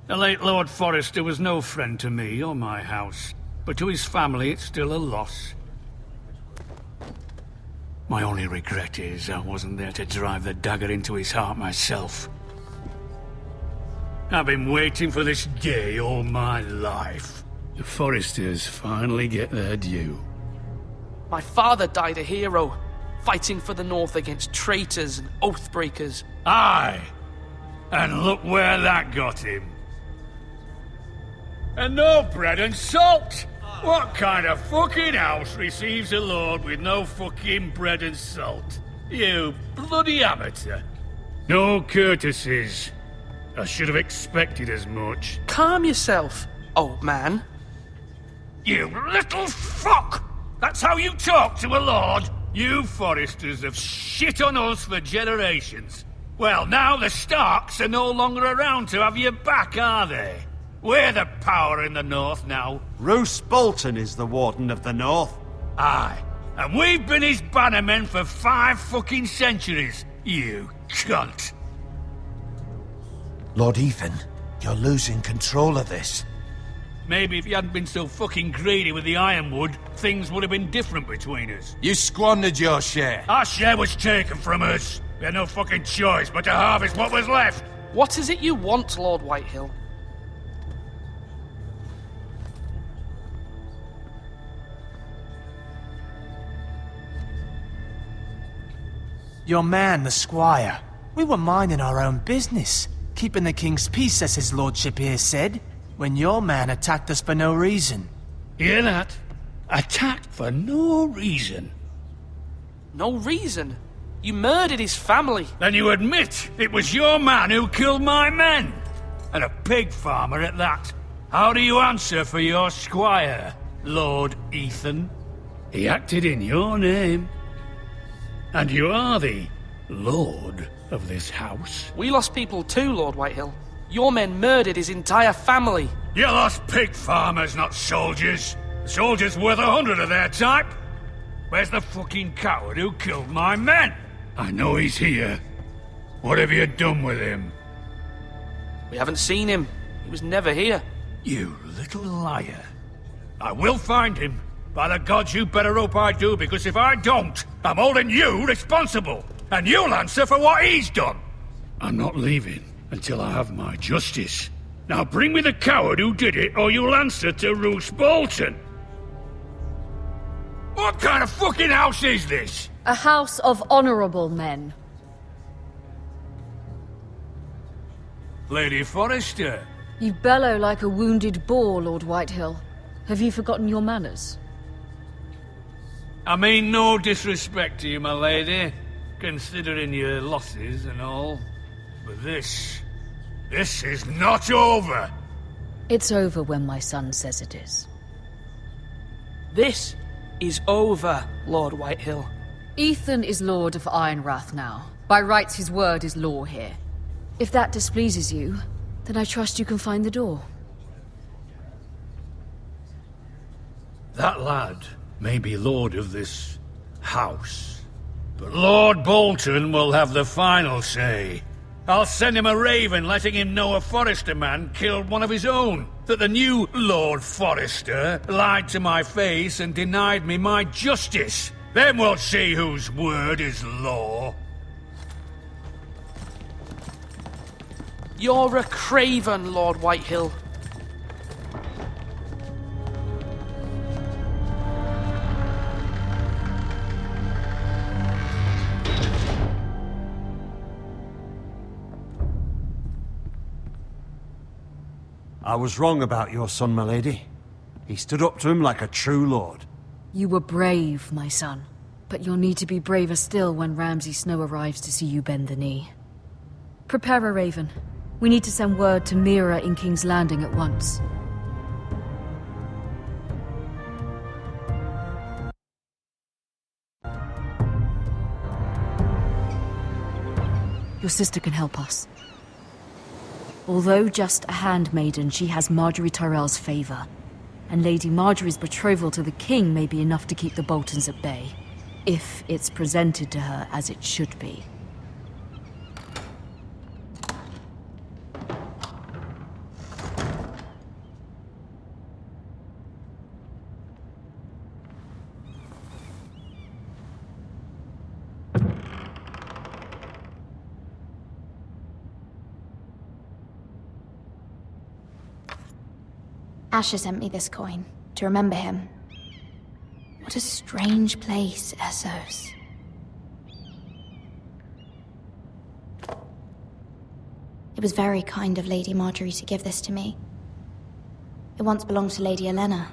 [SPEAKER 2] The late Lord Forrester was no friend to me or my house, but to his family it's still a loss. My only regret is I wasn't there to drive the dagger into his heart myself. I've been waiting for this day all my life. The Forresters finally get their due.
[SPEAKER 14] My father died a hero, fighting for the North against traitors and oath-breakers.
[SPEAKER 2] Aye! And look where that got him. And no bread and salt! What kind of fucking house receives a lord with no fucking bread and salt? You bloody amateur. No courtesies. I should have expected as much.
[SPEAKER 14] Calm yourself, old man.
[SPEAKER 2] You little fuck! That's how you talk to a lord? You Forresters have shit on us for generations. Well, now the Starks are no longer around to have your back, are they? We're the power in the North now.
[SPEAKER 12] Roose Bolton is the Warden of the North.
[SPEAKER 2] Aye. And we've been his bannermen for 5 fucking centuries. You cunt.
[SPEAKER 3] Lord Ethan, you're losing control of this.
[SPEAKER 2] Maybe if you hadn't been so fucking greedy with the ironwood, things would have been different between us.
[SPEAKER 3] You squandered your share.
[SPEAKER 2] Our share was taken from us. We had no fucking choice but to harvest what was left.
[SPEAKER 14] What is it you want, Lord Whitehill?
[SPEAKER 7] Your man, the squire. We were minding our own business, keeping the king's peace, as his lordship here said, when your man attacked us for no reason.
[SPEAKER 2] Hear that? Attacked for no reason.
[SPEAKER 14] No reason? You murdered his family.
[SPEAKER 2] Then you admit it was your man who killed my men? And a pig farmer at that. How do you answer for your squire, Lord Ethan? He acted in your name. And you are the lord of this house.
[SPEAKER 14] We lost people too, Lord Whitehill. Your men murdered his entire family.
[SPEAKER 2] You lost pig farmers, not soldiers. The soldiers worth 100 of their type. Where's the fucking coward who killed my men? I know he's here. What have you done with him?
[SPEAKER 14] We haven't seen him. He was never here.
[SPEAKER 2] You little liar. I will find him. By the gods, you better hope I do, because if I don't, I'm holding you responsible. And you'll answer for what he's done. I'm not leaving until I have my justice. Now bring me the coward who did it, or you'll answer to Roose Bolton. What kind of fucking house is this?
[SPEAKER 10] A house of honorable men.
[SPEAKER 2] Lady Forrester.
[SPEAKER 10] You bellow like a wounded boar, Lord Whitehill. Have you forgotten your manners?
[SPEAKER 2] I mean no disrespect to you, my lady, considering your losses and all. But this is not over.
[SPEAKER 10] It's over when my son says it is.
[SPEAKER 14] This is over, Lord Whitehill.
[SPEAKER 10] Ethan is Lord of Ironrath now. By rights, his word is law here. If that displeases you, then I trust you can find the door.
[SPEAKER 2] That lad may be lord of this house, but Lord Bolton will have the final say. I'll send him a raven letting him know a Forrester man killed one of his own, that the new Lord Forrester lied to my face and denied me my justice. Then we'll see whose word is law.
[SPEAKER 14] You're a craven, Lord Whitehill.
[SPEAKER 12] I was wrong about your son, my lady. He stood up to him like a true lord.
[SPEAKER 10] You were brave, my son. But you'll need to be braver still when Ramsay Snow arrives to see you bend the knee. Prepare a raven. We need to send word to Mira in King's Landing at once. Your sister can help us. Although just a handmaiden, she has Marjorie Tyrell's favor. And Lady Marjorie's betrothal to the king may be enough to keep the Boltons at bay. If it's presented to her as it should be.
[SPEAKER 11] Asher sent me this coin, to remember him. What a strange place, Essos. It was very kind of Lady Marjorie to give this to me. It once belonged to Lady Elena.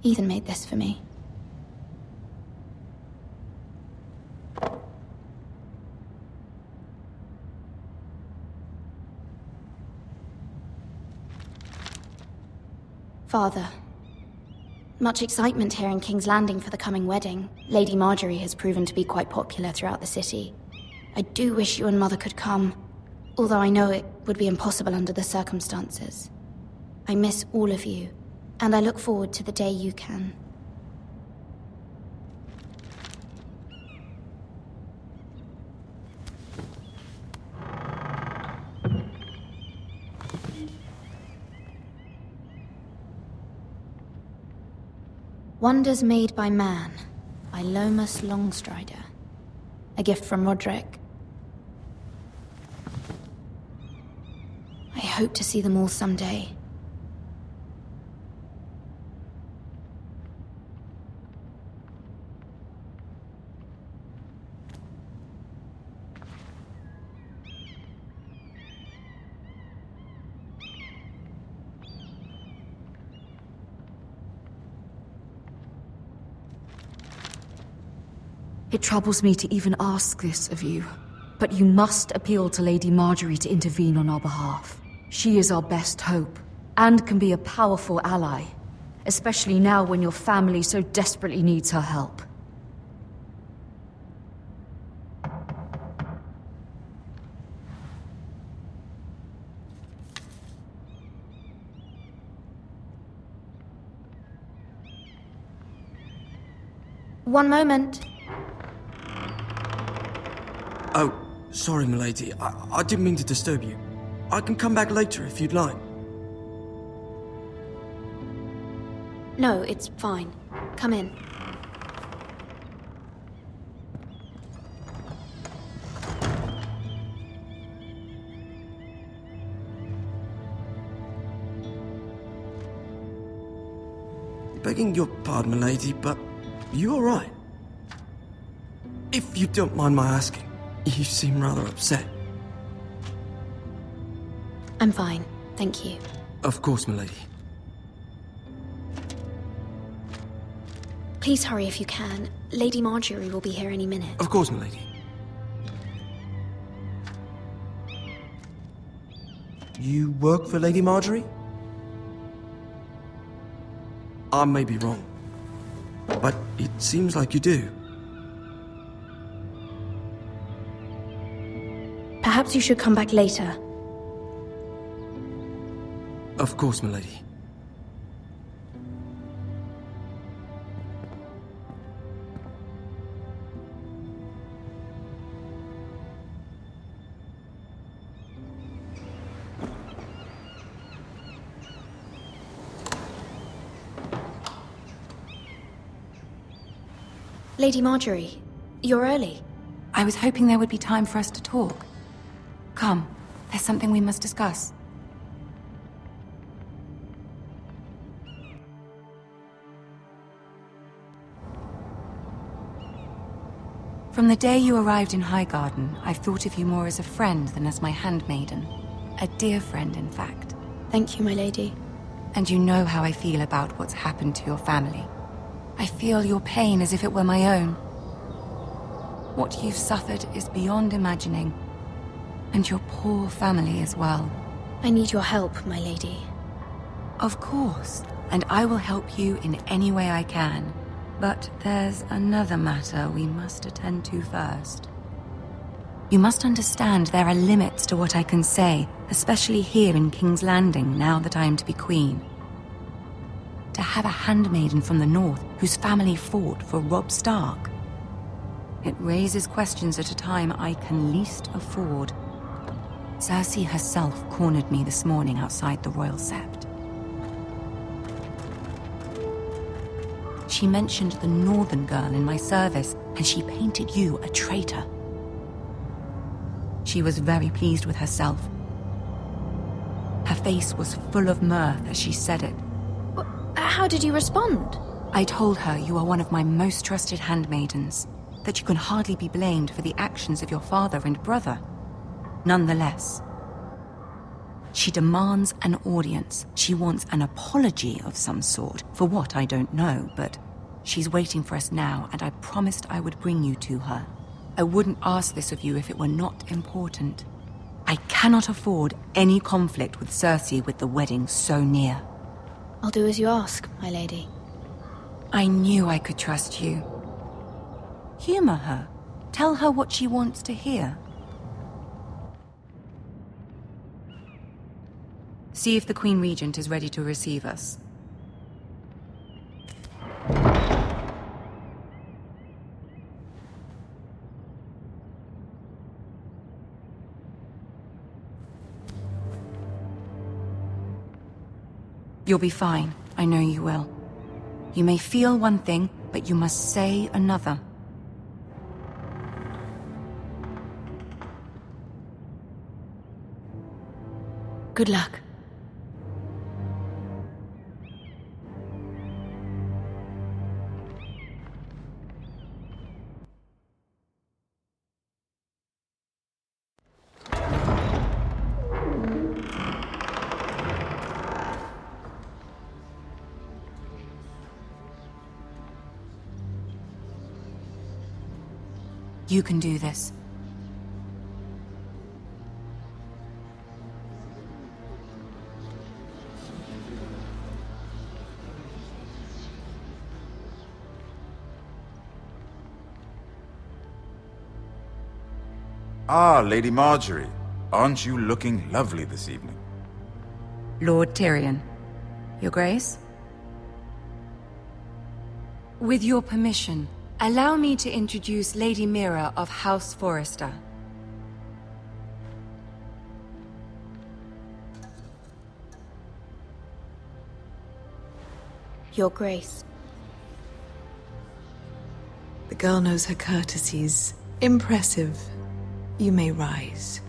[SPEAKER 11] Ethan made this for me. Father, much excitement here in King's Landing for the coming wedding. Lady Marjorie has proven to be quite popular throughout the city. I do wish you and Mother could come, although I know it would be impossible under the circumstances. I miss all of you, and I look forward to the day you can. Wonders Made by Man, by Lomas Longstrider. A gift from Roderick. I hope to see them all someday.
[SPEAKER 10] It troubles me to even ask this of you, but you must appeal to Lady Marjorie to intervene on our behalf. She is our best hope, and can be a powerful ally, especially now when your family so desperately needs her help.
[SPEAKER 11] One moment.
[SPEAKER 15] Oh, sorry, milady. I didn't mean to disturb you. I can come back later if you'd like.
[SPEAKER 11] No, it's fine. Come in.
[SPEAKER 15] Begging your pardon, milady, but you all right? If you don't mind my asking, you seem rather upset.
[SPEAKER 11] I'm fine, thank you.
[SPEAKER 15] Of course, milady.
[SPEAKER 11] Please hurry if you can. Lady Marjorie will be here any minute.
[SPEAKER 15] Of course, milady. You work for Lady Marjorie? I may be wrong, but it seems like you do.
[SPEAKER 11] Perhaps you should come back later.
[SPEAKER 15] Of course, milady.
[SPEAKER 11] Lady Marjorie, you're early.
[SPEAKER 16] I was hoping there would be time for us to talk. Come, there's something we must discuss. From the day you arrived in Highgarden, I've thought of you more as a friend than as my handmaiden. A dear friend, in fact.
[SPEAKER 11] Thank you, my lady.
[SPEAKER 16] And you know how I feel about what's happened to your family. I feel your pain as if it were my own. What you've suffered is beyond imagining. And your poor family as well.
[SPEAKER 11] I need your help, my lady.
[SPEAKER 16] Of course, and I will help you in any way I can. But there's another matter we must attend to first. You must understand there are limits to what I can say, especially here in King's Landing, now that I am to be queen. To have a handmaiden from the north whose family fought for Robb Stark. It raises questions at a time I can least afford. Cersei herself cornered me this morning outside the Royal Sept. She mentioned the northern girl in my service, and she painted you a traitor. She was very pleased with herself. Her face was full of mirth as she said it.
[SPEAKER 11] How did you respond?
[SPEAKER 16] I told her you are one of my most trusted handmaidens, that you can hardly be blamed for the actions of your father and brother. Nonetheless, she demands an audience. She wants an apology of some sort, for what I don't know, but she's waiting for us now, and I promised I would bring you to her. I wouldn't ask this of you if it were not important. I cannot afford any conflict with Cersei with the wedding so near.
[SPEAKER 11] I'll do as you ask, my lady.
[SPEAKER 16] I knew I could trust you. Humor her. Tell her what she wants to hear. See if the Queen Regent is ready to receive us. You'll be fine. I know you will. You may feel one thing, but you must say another.
[SPEAKER 11] Good luck.
[SPEAKER 16] You can do this.
[SPEAKER 17] Ah, Lady Marjorie. Aren't you looking lovely this evening?
[SPEAKER 16] Lord Tyrion. Your Grace? With your permission, allow me to introduce Lady Mira of House Forrester.
[SPEAKER 11] Your Grace.
[SPEAKER 18] The girl knows her courtesies. Impressive. You may rise.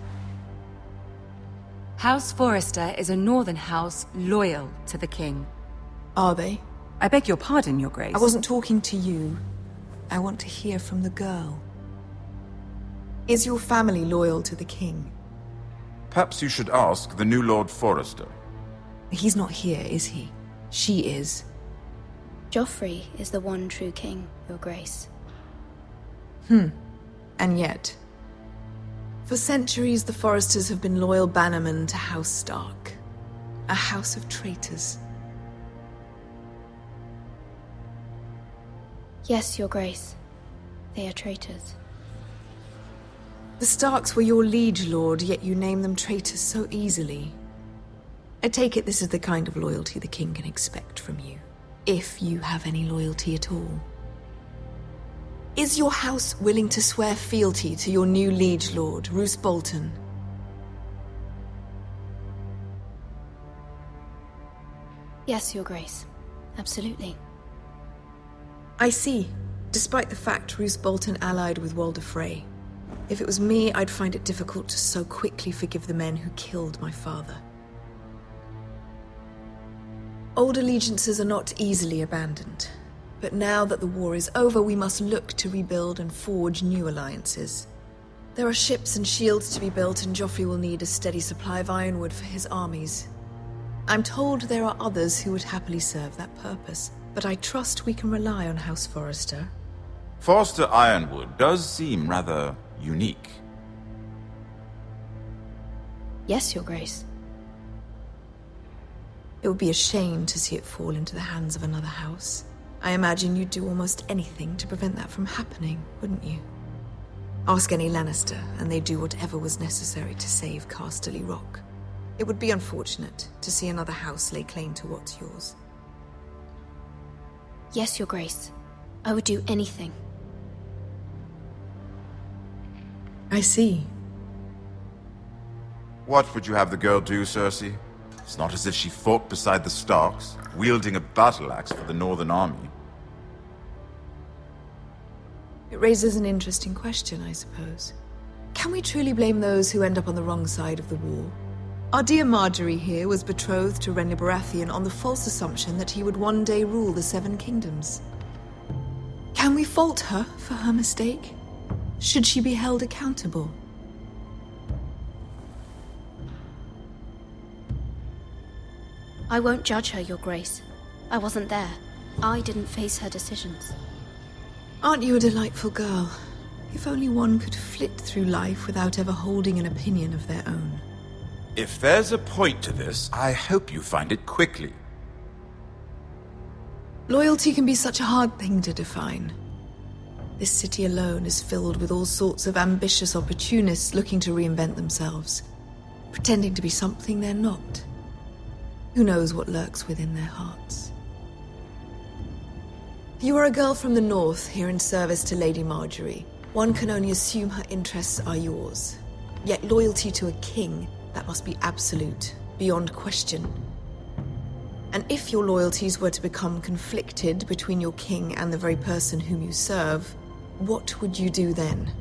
[SPEAKER 16] House Forrester is a northern house loyal to the king.
[SPEAKER 18] Are they?
[SPEAKER 16] I beg your pardon, Your Grace.
[SPEAKER 18] I wasn't talking to you. I want to hear from the girl. Is your family loyal to the king?
[SPEAKER 17] Perhaps you should ask the new Lord Forrester.
[SPEAKER 18] He's not here, is he? She is.
[SPEAKER 11] Joffrey is the one true king, Your Grace.
[SPEAKER 18] And yet... For centuries, the Forresters have been loyal bannermen to House Stark. A house of traitors.
[SPEAKER 11] Yes, Your Grace. They are traitors.
[SPEAKER 18] The Starks were your liege lord, yet you name them traitors so easily. I take it this is the kind of loyalty the king can expect from you. If you have any loyalty at all. Is your house willing to swear fealty to your new liege lord, Roose Bolton?
[SPEAKER 11] Yes, Your Grace. Absolutely.
[SPEAKER 18] I see. Despite the fact Roose Bolton allied with Walder Frey. If it was me, I'd find it difficult to so quickly forgive the men who killed my father. Old allegiances are not easily abandoned. But now that the war is over, we must look to rebuild and forge new alliances. There are ships and shields to be built, and Joffrey will need a steady supply of ironwood for his armies. I'm told there are others who would happily serve that purpose, but I trust we can rely on House Forrester.
[SPEAKER 17] Forrester Ironwood does seem rather unique.
[SPEAKER 11] Yes, Your Grace.
[SPEAKER 18] It would be a shame to see it fall into the hands of another house. I imagine you'd do almost anything to prevent that from happening, wouldn't you? Ask any Lannister, and they'd do whatever was necessary to save Casterly Rock. It would be unfortunate to see another house lay claim to what's yours.
[SPEAKER 11] Yes, Your Grace. I would do anything.
[SPEAKER 18] I see.
[SPEAKER 17] What would you have the girl do, Cersei? It's not as if she fought beside the Starks, wielding a battle axe for the Northern Army.
[SPEAKER 18] It raises an interesting question, I suppose. Can we truly blame those who end up on the wrong side of the war? Our dear Marjorie here was betrothed to Renly Baratheon on the false assumption that he would one day rule the Seven Kingdoms. Can we fault her for her mistake? Should she be held accountable?
[SPEAKER 11] I won't judge her, Your Grace. I wasn't there. I didn't face her decisions.
[SPEAKER 18] Aren't you a delightful girl? If only one could flit through life without ever holding an opinion of their own.
[SPEAKER 17] If there's a point to this, I hope you find it quickly.
[SPEAKER 18] Loyalty can be such a hard thing to define. This city alone is filled with all sorts of ambitious opportunists looking to reinvent themselves, pretending to be something they're not. Who knows what lurks within their hearts? You are a girl from the north, here in service to Lady Marjorie. One can only assume her interests are yours. Yet loyalty to a king, that must be absolute, beyond question. And if your loyalties were to become conflicted between your king and the very person whom you serve, what would you do then?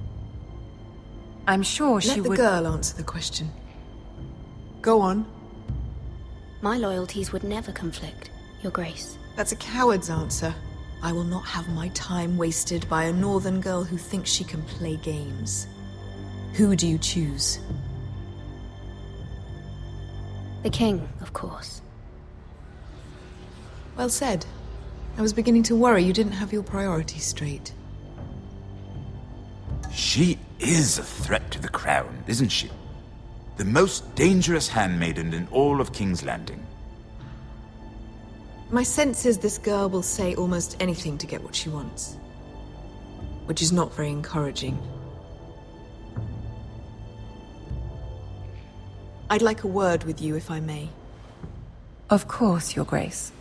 [SPEAKER 16] I'm sure she would...
[SPEAKER 18] Let the girl answer the question. Go on.
[SPEAKER 11] My loyalties would never conflict, Your Grace.
[SPEAKER 18] That's a coward's answer. I will not have my time wasted by a northern girl who thinks she can play games. Who do you choose?
[SPEAKER 11] The king, of course.
[SPEAKER 18] Well said. I was beginning to worry you didn't have your priorities straight.
[SPEAKER 17] She is a threat to the crown, isn't she? The most dangerous handmaiden in all of King's Landing.
[SPEAKER 18] My sense is this girl will say almost anything to get what she wants. Which is not very encouraging. I'd like a word with you, if I may.
[SPEAKER 16] Of course, Your Grace.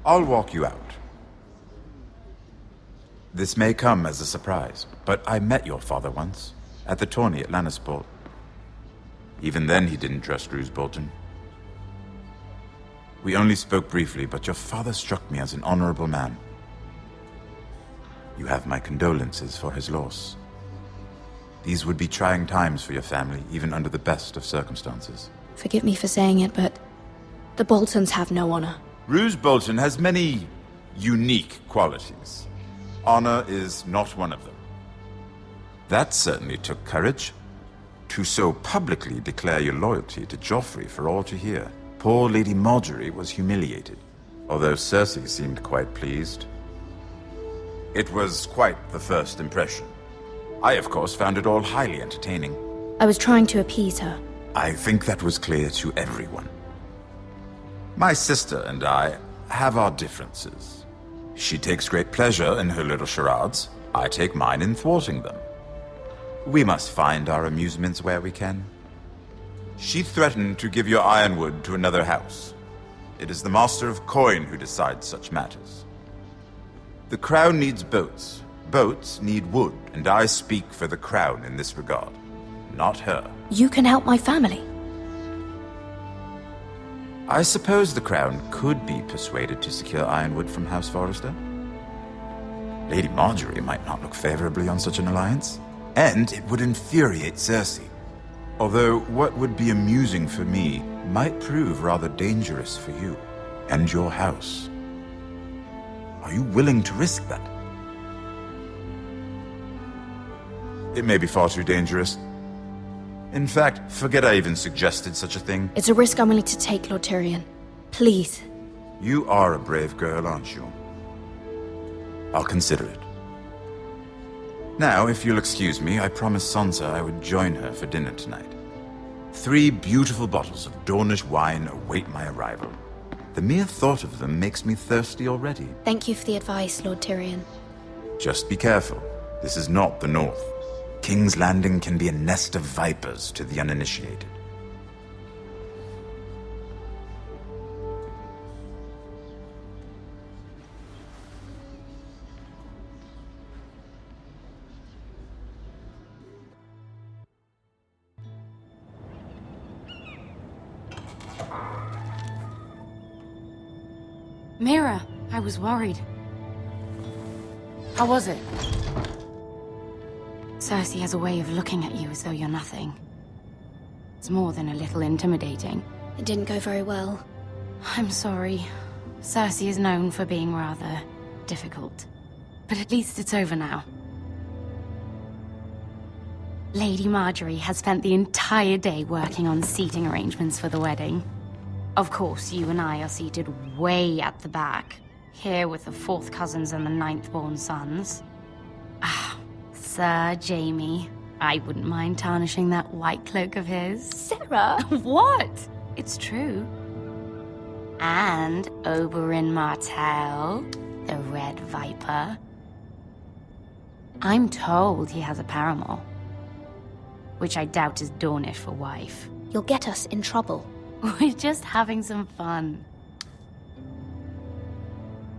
[SPEAKER 17] I'll walk you out. This may come as a surprise, but I met your father once, at the tourney at Lannisport. Even then he didn't trust Roose Bolton. We only spoke briefly, but your father struck me as an honorable man. You have my condolences for his loss. These would be trying times for your family, even under the best of circumstances.
[SPEAKER 11] Forgive me for saying it, but the Boltons have no honor.
[SPEAKER 17] Roose Bolton has many unique qualities. Honor is not one of them. That certainly took courage. To so publicly declare your loyalty to Joffrey for all to hear. Poor Lady Margaery was humiliated, although Cersei seemed quite pleased. It was quite the first impression. I, of course, found it all highly entertaining.
[SPEAKER 11] I was trying to appease her.
[SPEAKER 17] I think that was clear to everyone. My sister and I have our differences. She takes great pleasure in her little charades. I take mine in thwarting them. We must find our amusements where we can. She threatened to give your ironwood to another house. It is the Master of Coin who decides such matters. The Crown needs boats. Boats need wood, and I speak for the Crown in this regard, not her.
[SPEAKER 11] You can help my family.
[SPEAKER 17] I suppose the Crown could be persuaded to secure ironwood from House Forrester. Lady Margaery might not look favorably on such an alliance, and it would infuriate Cersei. Although what would be amusing for me might prove rather dangerous for you and your house. Are you willing to risk that? It may be far too dangerous. In fact, forget I even suggested such a thing.
[SPEAKER 11] It's a risk I'm willing to take, Lord Tyrion. Please.
[SPEAKER 17] You are a brave girl, aren't you? I'll consider it. Now, if you'll excuse me, I promised Sansa I would join her for dinner tonight. 3 beautiful bottles of Dornish wine await my arrival. The mere thought of them makes me thirsty already.
[SPEAKER 11] Thank you for the advice, Lord Tyrion.
[SPEAKER 17] Just be careful. This is not the North. King's Landing can be a nest of vipers to the uninitiated.
[SPEAKER 10] Mira, I was worried. How was it? Cersei has a way of looking at you as though you're nothing. It's more than a little intimidating.
[SPEAKER 11] It didn't go very well.
[SPEAKER 10] I'm sorry. Cersei is known for being rather difficult. But at least it's over now. Lady Margaery has spent the entire day working on seating arrangements for the wedding. Of course, you and I are seated way at the back, here with the 4th cousins and the 9th-born sons. Ah, Sir Jaime. I wouldn't mind tarnishing that white cloak of his.
[SPEAKER 11] Sarah!
[SPEAKER 10] What? It's true. And Oberyn Martell, the Red Viper. I'm told he has a paramour, which I doubt is Dornish for wife.
[SPEAKER 11] You'll get us in trouble.
[SPEAKER 10] We're just having some fun.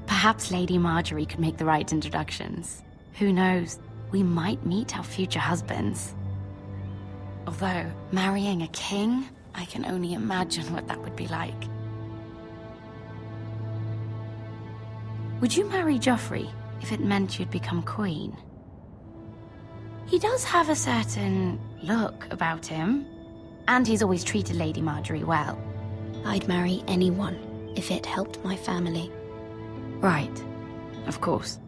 [SPEAKER 10] Perhaps Lady Margaery could make the right introductions. Who knows? We might meet our future husbands. Although, marrying a king, I can only imagine what that would be like. Would you marry Joffrey if it meant you'd become queen? He does have a certain look about him. And he's always treated Lady Margaery well.
[SPEAKER 11] I'd marry anyone if it helped my family.
[SPEAKER 10] Right. Of course.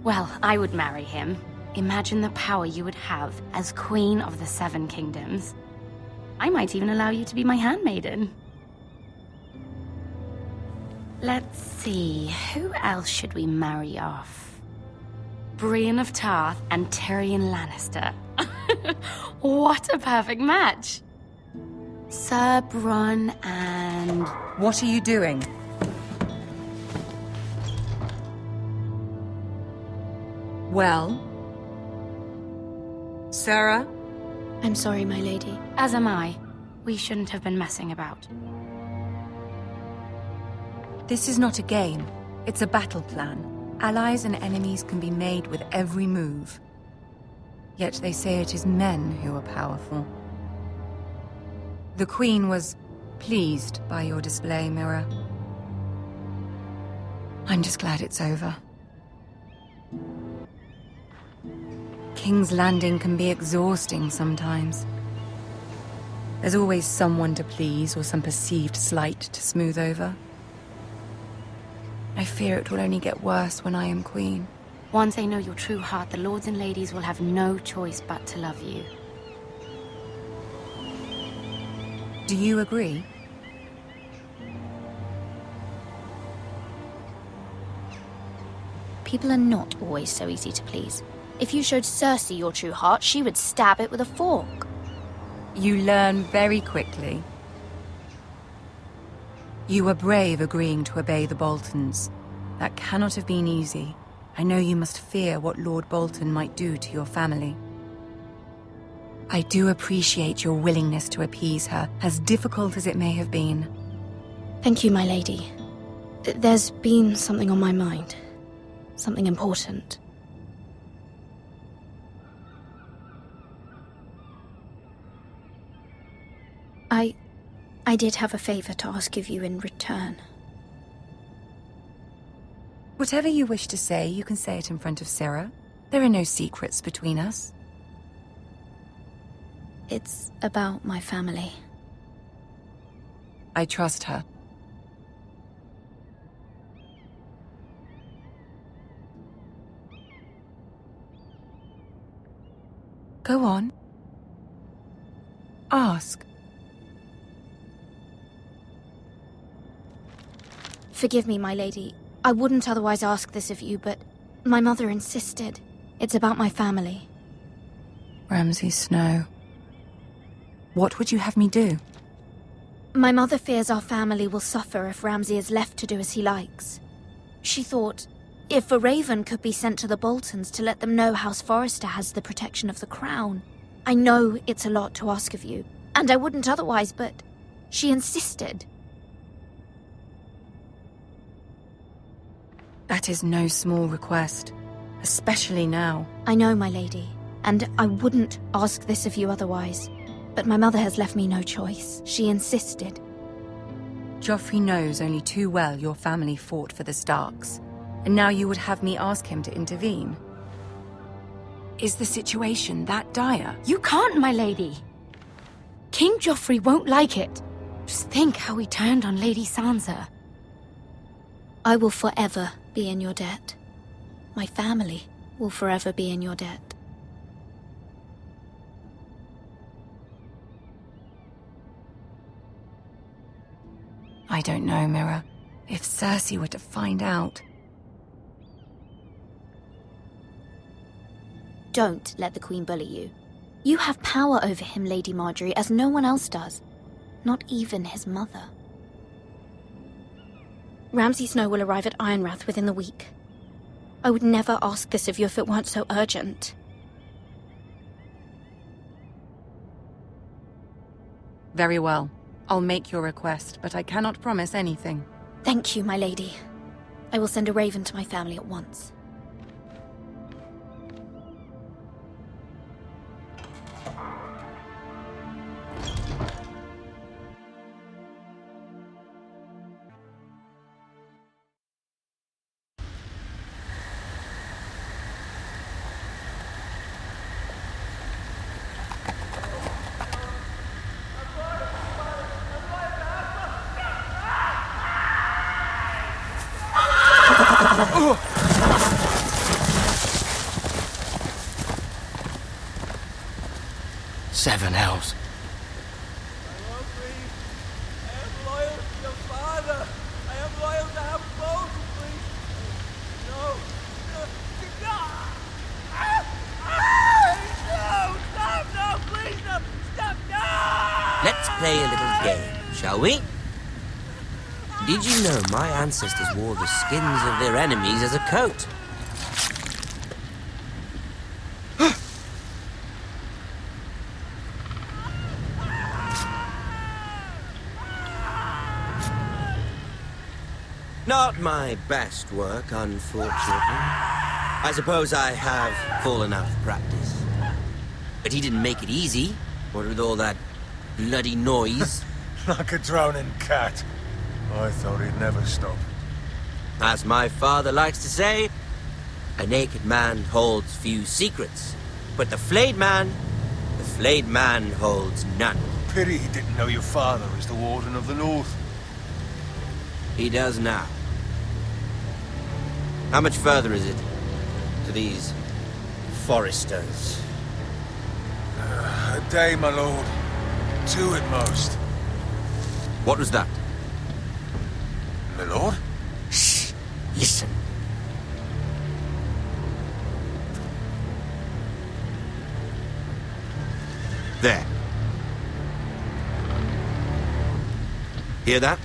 [SPEAKER 10] Well, I would marry him. Imagine the power you would have as Queen of the 7 Kingdoms.
[SPEAKER 16] I might even allow you to be my handmaiden. Let's see, who else should we marry off? Brienne of Tarth and Tyrion Lannister. What a perfect match! Sir Bronn and...
[SPEAKER 19] What are you doing? Well? Sarah?
[SPEAKER 11] I'm sorry, my lady.
[SPEAKER 16] As am I. We shouldn't have been messing about.
[SPEAKER 19] This is not a game. It's a battle plan. Allies and enemies can be made with every move. Yet they say it is men who are powerful. The Queen was pleased by your display, Mira. I'm just glad it's over. King's Landing can be exhausting sometimes. There's always someone to please or some perceived slight to smooth over. I fear it will only get worse when I am queen.
[SPEAKER 16] Once they know your true heart, the lords and ladies will have no choice but to love you.
[SPEAKER 19] Do you agree?
[SPEAKER 11] People are not always so easy to please. If you showed Cersei your true heart, she would stab it with a fork.
[SPEAKER 19] You learn very quickly. You were brave agreeing to obey the Boltons. That cannot have been easy. I know you must fear what Lord Bolton might do to your family. I do appreciate your willingness to appease her, as difficult as it may have been.
[SPEAKER 11] Thank you, my lady. There's been something on my mind. Something important. I did have a favor to ask of you in return.
[SPEAKER 19] Whatever you wish to say, you can say it in front of Sarah. There are no secrets between us.
[SPEAKER 11] It's about my family.
[SPEAKER 19] I trust her. Go on. Ask.
[SPEAKER 11] Forgive me, my lady. I wouldn't otherwise ask this of you, but my mother insisted. It's about my family.
[SPEAKER 19] Ramsay Snow. What would you have me do?
[SPEAKER 11] My mother fears our family will suffer if Ramsay is left to do as he likes. She thought, if a raven could be sent to the Boltons to let them know House Forrester has the protection of the crown. I know it's a lot to ask of you, and I wouldn't otherwise, but she insisted.
[SPEAKER 19] That is no small request, especially now.
[SPEAKER 11] I know, my lady, and I wouldn't ask this of you otherwise. But my mother has left me no choice. She insisted.
[SPEAKER 19] Joffrey knows only too well your family fought for the Starks, and now you would have me ask him to intervene. Is the situation that dire?
[SPEAKER 16] You can't, my lady. King Joffrey won't like it. Just think how he turned on Lady Sansa.
[SPEAKER 11] I will forever be in your debt. My family will forever be in your debt.
[SPEAKER 19] I don't know, Mira. If Cersei were to find out...
[SPEAKER 11] Don't let the Queen bully you. You have power over him, Lady Marjorie, as no one else does. Not even his mother. Ramsay Snow will arrive at Ironrath within the week. I would never ask this of you if it weren't so urgent.
[SPEAKER 19] Very well. I'll make your request, but I cannot promise anything.
[SPEAKER 11] Thank you, my lady. I will send a raven to my family at once.
[SPEAKER 9] Seven hells.
[SPEAKER 20] play a little game, shall we? Did you know my ancestors wore the skins of their enemies as a coat? Not my best work, unfortunately. I suppose I have fallen out of practice. But he didn't make it easy, what with all that bloody noise.
[SPEAKER 6] Like a drowning cat. I thought he'd never stop.
[SPEAKER 20] As my father likes to say, a naked man holds few secrets, but the flayed man holds none.
[SPEAKER 6] Pity he didn't know your father is the Warden of the North.
[SPEAKER 20] He does now. How much further is it to these foresters?
[SPEAKER 6] A day, my lord. 2 at most.
[SPEAKER 20] What was that?
[SPEAKER 6] My lord?
[SPEAKER 20] Shh! Listen. There. Hear that?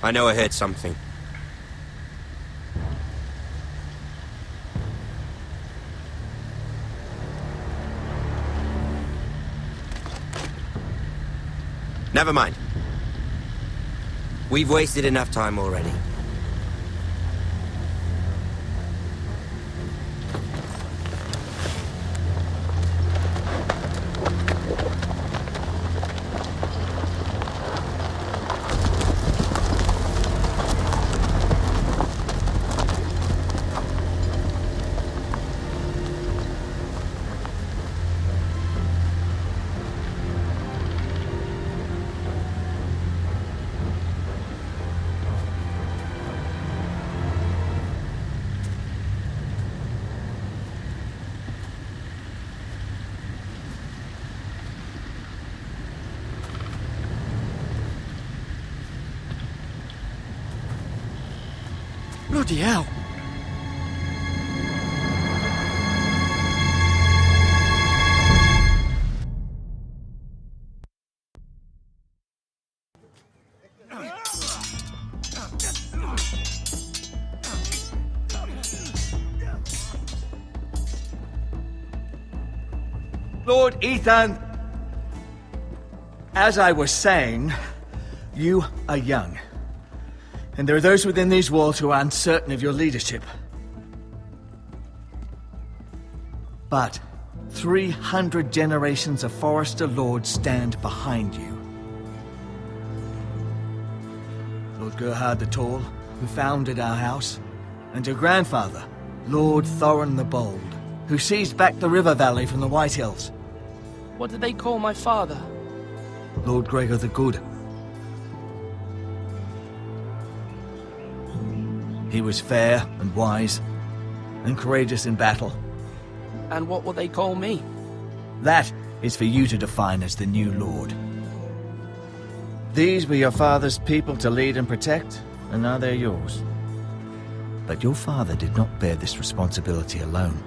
[SPEAKER 20] I know I heard something. Never mind. We've wasted enough time already.
[SPEAKER 7] Bloody hell. Lord Ethan, as I was saying, you are young. And there are those within these walls who are uncertain of your leadership. But 300 generations of Forester Lords stand behind you. Lord Gerhard the Tall, who founded our house, and your grandfather, Lord Thorin the Bold, who seized back the river valley from the White Hills.
[SPEAKER 14] What did they call my father?
[SPEAKER 7] Lord Gregor the Good. He was fair and wise, and courageous in battle.
[SPEAKER 14] And what will they call me?
[SPEAKER 7] That is for you to define as the new lord. These were your father's people to lead and protect, and now they're yours. But your father did not bear this responsibility alone.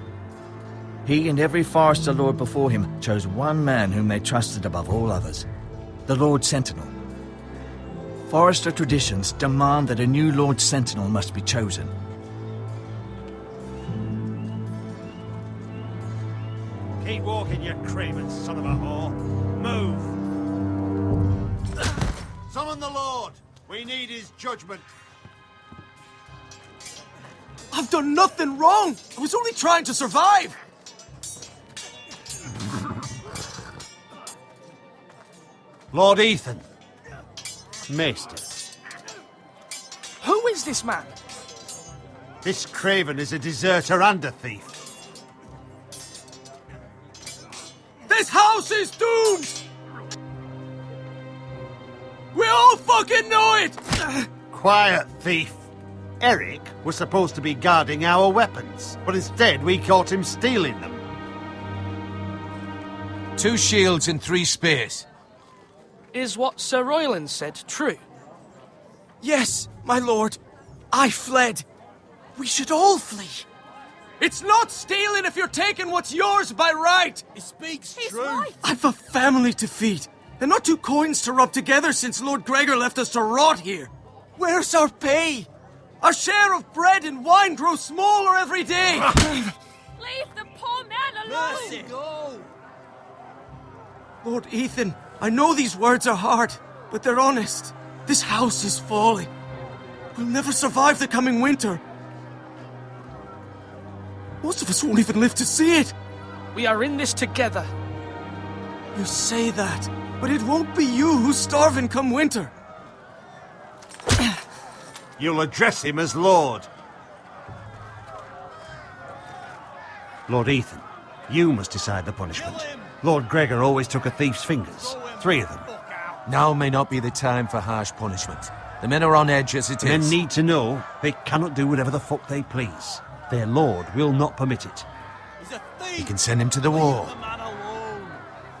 [SPEAKER 7] He and every Forester Lord before him chose one man whom they trusted above all others, the Lord Sentinel. Forester traditions demand that a new Lord Sentinel must be chosen.
[SPEAKER 12] Keep walking, you craven son of a whore. Move!
[SPEAKER 5] Summon the Lord! We need his judgment.
[SPEAKER 4] I've done nothing wrong! I was only trying to survive!
[SPEAKER 12] Lord Ethan. Maester.
[SPEAKER 14] Who is this man?
[SPEAKER 12] This craven is a deserter and a thief.
[SPEAKER 4] This house is doomed! We all fucking know it!
[SPEAKER 12] Quiet, thief. Eric was supposed to be guarding our weapons, but instead we caught him stealing them.
[SPEAKER 3] 2 shields and 3 spears.
[SPEAKER 14] Is what Sir Royland said true?
[SPEAKER 4] Yes, my lord. I fled. We should all flee.
[SPEAKER 15] It's not stealing if you're taking what's yours by right!
[SPEAKER 5] He speaks
[SPEAKER 11] He's
[SPEAKER 5] true.
[SPEAKER 11] right.
[SPEAKER 15] I've a family to feed, and not two coins to rub together since Lord Gregor left us to rot here. Where's our pay? Our share of bread and wine grows smaller every day!
[SPEAKER 11] Leave the poor man alone!
[SPEAKER 5] Mercy, go.
[SPEAKER 15] Lord Ethan, I know these words are hard, but they're honest. This house is falling. We'll never survive the coming winter. Most of us won't even live to see it.
[SPEAKER 14] We are in this together.
[SPEAKER 15] You say that, but it won't be you who's starving come winter.
[SPEAKER 12] You'll address him as Lord. Lord Ethan, you must decide the punishment. Lord Gregor always took a thief's fingers. 3 of them.
[SPEAKER 6] Now may not be the time for harsh punishment. The men are on edge as it is.
[SPEAKER 12] Men need to know they cannot do whatever the fuck they please. Their lord will not permit it.
[SPEAKER 5] He's a thief.
[SPEAKER 6] You can send him to the wall.
[SPEAKER 5] Leave the man alone.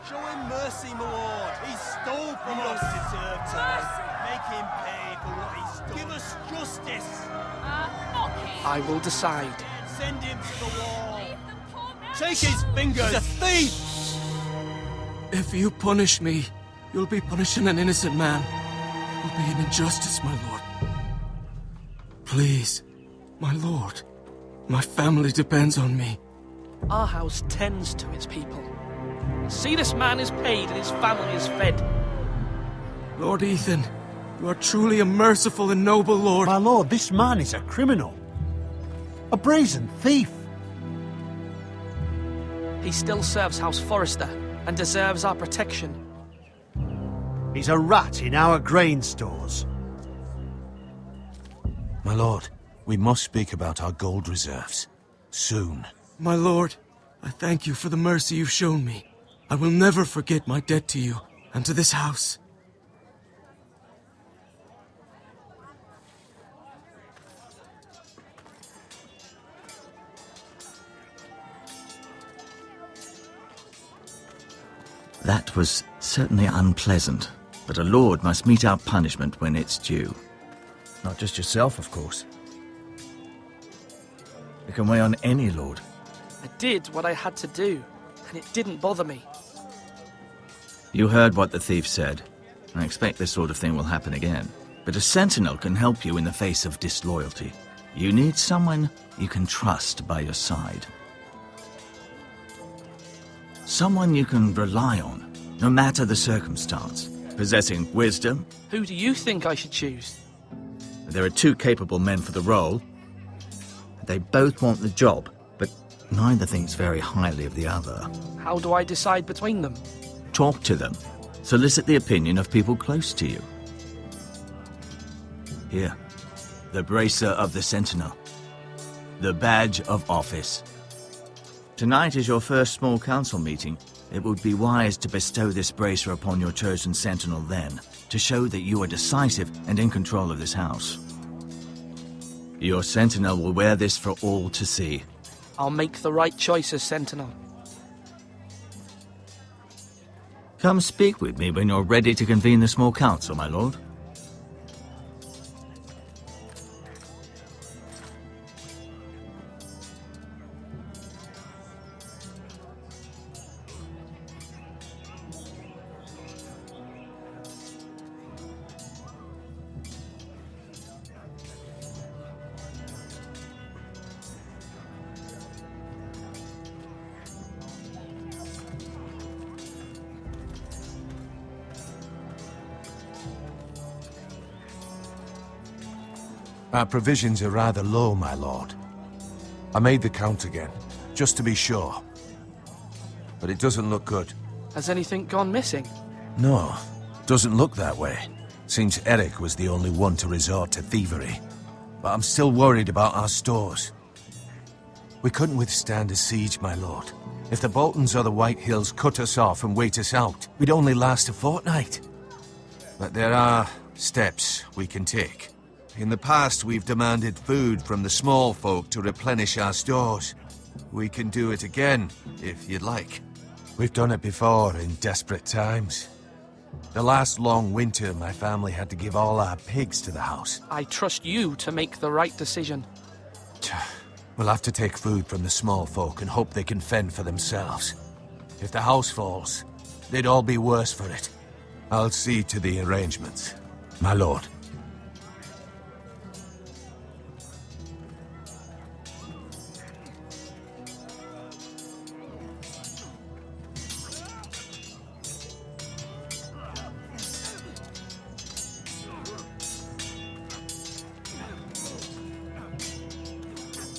[SPEAKER 5] Show him mercy, my lord. He stole from us. Deserve to make him pay for what he stole. Give us justice.
[SPEAKER 14] I will decide.
[SPEAKER 5] Send him to the wall. Take his fingers. He's a thief.
[SPEAKER 15] If you punish me, you'll be punishing an innocent man. It will be an injustice, my lord. Please, my lord. My family depends on me.
[SPEAKER 14] Our house tends to its people. See, this man is paid and his family is fed.
[SPEAKER 15] Lord Ethan, you are truly a merciful and noble lord.
[SPEAKER 12] My lord, this man is a criminal. A brazen thief.
[SPEAKER 14] He still serves House Forrester and deserves our protection.
[SPEAKER 12] He's a rat in our grain stores.
[SPEAKER 6] My lord, we must speak about our gold reserves. Soon.
[SPEAKER 15] My lord, I thank you for the mercy you've shown me. I will never forget my debt to you and to this house.
[SPEAKER 7] That was certainly unpleasant, but a lord must mete out punishment when it's due. Not just yourself, of course. It can weigh on any lord.
[SPEAKER 14] I did what I had to do, and it didn't bother me.
[SPEAKER 7] You heard what the thief said. I expect this sort of thing will happen again. But a sentinel can help you in the face of disloyalty. You need someone you can trust by your side. Someone you can rely on, no matter the circumstance. Possessing wisdom.
[SPEAKER 14] Who do you think I should choose?
[SPEAKER 7] There are 2 capable men for the role. They both want the job, but neither thinks very highly of the other.
[SPEAKER 14] How do I decide between them?
[SPEAKER 7] Talk to them. Solicit the opinion of people close to you. Here, the bracer of the Sentinel. The badge of office. Tonight is your first small council meeting. It would be wise to bestow this bracer upon your chosen Sentinel then, to show that you are decisive and in control of this house. Your Sentinel will wear this for all to see.
[SPEAKER 14] I'll make the right choice as Sentinel.
[SPEAKER 7] Come speak with me when you're ready to convene the small council, my lord.
[SPEAKER 6] Our provisions are rather low, my lord. I made the count again, just to be sure. But it doesn't look good.
[SPEAKER 14] Has anything gone missing?
[SPEAKER 6] No, doesn't look that way. Seems Eric was the only one to resort to thievery. But I'm still worried about our stores. We couldn't withstand a siege, my lord. If the Boltons or the White Hills cut us off and wait us out, we'd only last a fortnight. But there are steps we can take. In the past, we've demanded food from the small folk to replenish our stores. We can do it again, if you'd like. We've done it before in desperate times. The last long winter, my family had to give all our pigs to the house.
[SPEAKER 14] I trust you to make the right decision.
[SPEAKER 6] We'll have to take food from the small folk and hope they can fend for themselves. If the house falls, they'd all be worse for it. I'll see to the arrangements, my lord.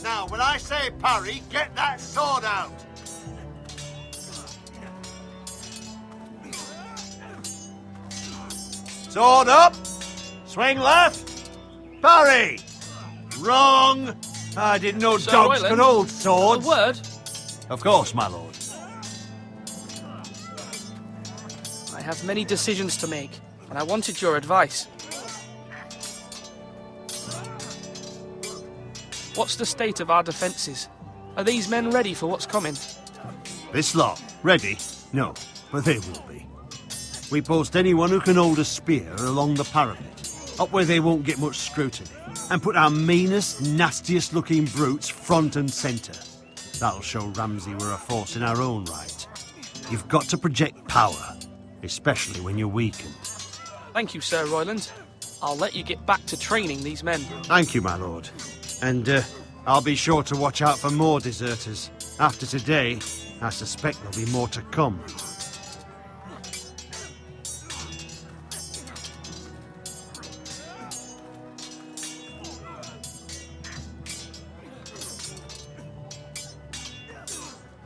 [SPEAKER 5] Now, when I say parry, get that sword out! Sword up! Swing left! Parry! Wrong! I didn't know
[SPEAKER 14] Sir
[SPEAKER 5] dogs
[SPEAKER 14] Royland,
[SPEAKER 5] could hold swords.
[SPEAKER 14] A word?
[SPEAKER 5] Of course, my lord.
[SPEAKER 14] I have many decisions to make, and I wanted your advice. What's the state of our defences? Are these men ready for what's coming?
[SPEAKER 12] This lot, ready? No, but they will be. We post anyone who can hold a spear along the parapet, up where they won't get much scrutiny, and put our meanest, nastiest looking brutes front and centre. That'll show Ramsay we're a force in our own right. You've got to project power, especially when you're weakened.
[SPEAKER 14] Thank you, Sir Royland. I'll let you get back to training these men.
[SPEAKER 12] Thank you, my lord. And I'll be sure to watch out for more deserters. After today, I suspect there'll be more to come.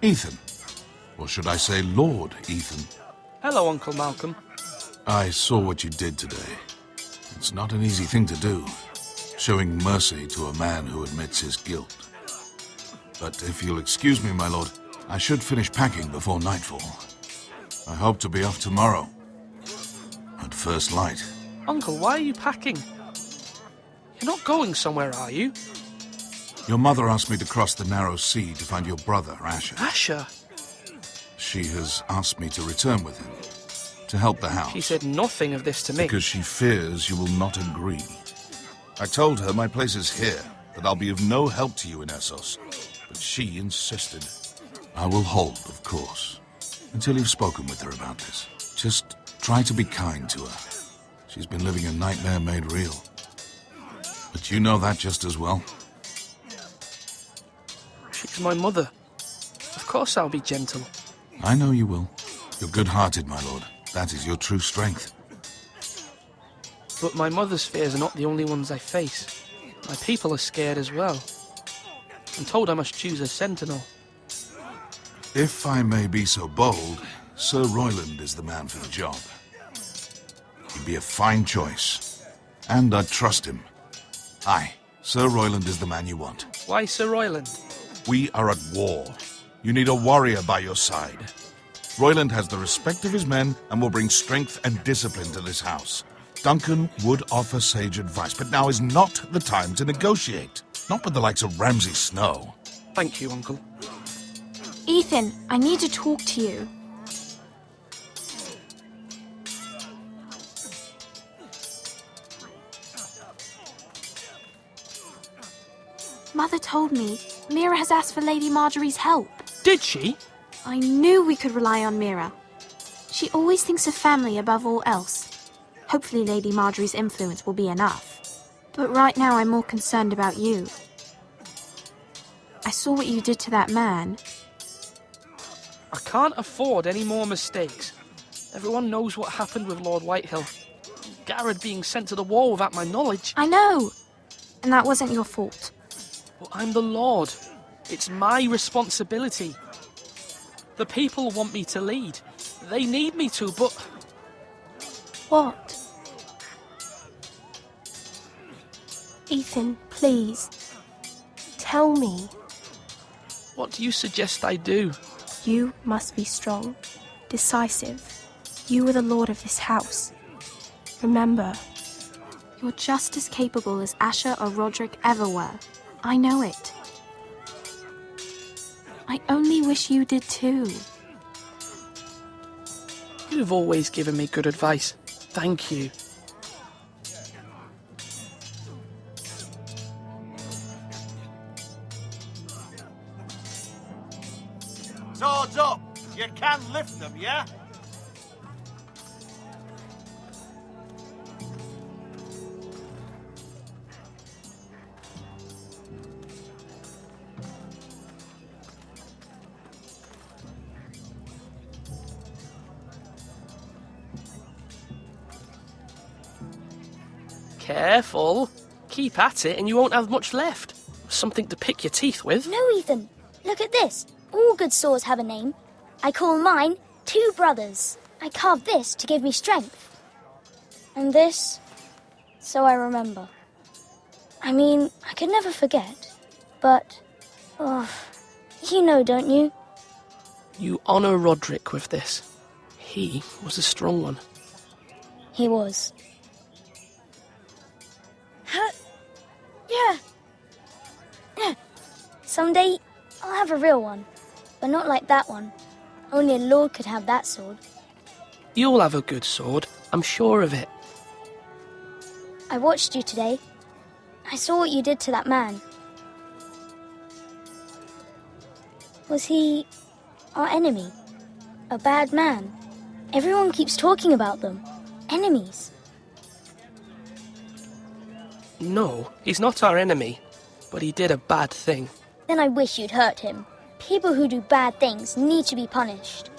[SPEAKER 6] Ethan. Or should I say Lord Ethan?
[SPEAKER 14] Hello, Uncle Malcolm.
[SPEAKER 6] I saw what you did today. It's not an easy thing to do, showing mercy to a man who admits his guilt. But if you'll excuse me, my lord, I should finish packing before nightfall. I hope to be off tomorrow, at first light.
[SPEAKER 14] Uncle, why are you packing? You're not going somewhere, are you?
[SPEAKER 6] Your mother asked me to cross the narrow sea to find your brother, Asher.
[SPEAKER 14] Asher?
[SPEAKER 6] She has asked me to return with him, to help the house.
[SPEAKER 14] She said nothing of this to me.
[SPEAKER 6] Because she fears you will not agree. I told her my place is here, that I'll be of no help to you in Essos. But she insisted. I will hold, of course, until you've spoken with her about this. Just try to be kind to her. She's been living a nightmare made real. But you know that just as well.
[SPEAKER 14] She's my mother. Of course I'll be gentle.
[SPEAKER 6] I know you will. You're good-hearted, my lord. That is your true strength.
[SPEAKER 14] But my mother's fears are not the only ones I face. My people are scared as well. I'm told I must choose a sentinel.
[SPEAKER 6] If I may be so bold, Sir Royland is the man for the job. He'd be a fine choice. And I'd trust him. Aye, Sir Royland is the man you want.
[SPEAKER 14] Why Sir Royland?
[SPEAKER 6] We are at war. You need a warrior by your side. Royland has the respect of his men and will bring strength and discipline to this house. Duncan would offer sage advice, but now is not the time to negotiate. Not with the likes of Ramsay Snow.
[SPEAKER 14] Thank you, Uncle.
[SPEAKER 11] Ethan, I need to talk to you. Mother told me Mira has asked for Lady Marjorie's help.
[SPEAKER 14] Did she?
[SPEAKER 11] I knew we could rely on Mira. She always thinks of family above all else. Hopefully Lady Marjorie's influence will be enough. But right now I'm more concerned about you. I saw what you did to that man.
[SPEAKER 14] I can't afford any more mistakes. Everyone knows what happened with Lord Whitehill. Garrett being sent to the war without my knowledge.
[SPEAKER 11] I know. And that wasn't your fault.
[SPEAKER 14] But I'm the Lord. It's my responsibility. The people want me to lead. They need me to, but...
[SPEAKER 11] What? Ethan, please. Tell me.
[SPEAKER 14] What do you suggest I do?
[SPEAKER 11] You must be strong, decisive. You are the lord of this house. Remember, you're just as capable as Asher or Roderick ever were. I know it. I only wish you did too.
[SPEAKER 14] You've always given me good advice. Thank you.
[SPEAKER 15] Swords up! You can lift them, yeah?
[SPEAKER 14] Careful. Keep at it and you won't have much left. Something to pick your teeth with.
[SPEAKER 13] No, Ethan. Look at this. All good swords have a name. I call mine Two Brothers. I carved this to give me strength. And this, so I remember. I mean, I could never forget. But, you know, don't you?
[SPEAKER 14] You honour Roderick with this. He was a strong one.
[SPEAKER 13] He was. Yeah. Someday, I'll have a real one. But not like that one. Only a lord could have that sword.
[SPEAKER 14] You'll have a good sword. I'm sure of it.
[SPEAKER 13] I watched you today. I saw what you did to that man. Was he our enemy? A bad man? Everyone keeps talking about them. Enemies.
[SPEAKER 14] No, he's not our enemy. But he did a bad thing.
[SPEAKER 13] Then I wish you'd hurt him. People who do bad things need to be punished.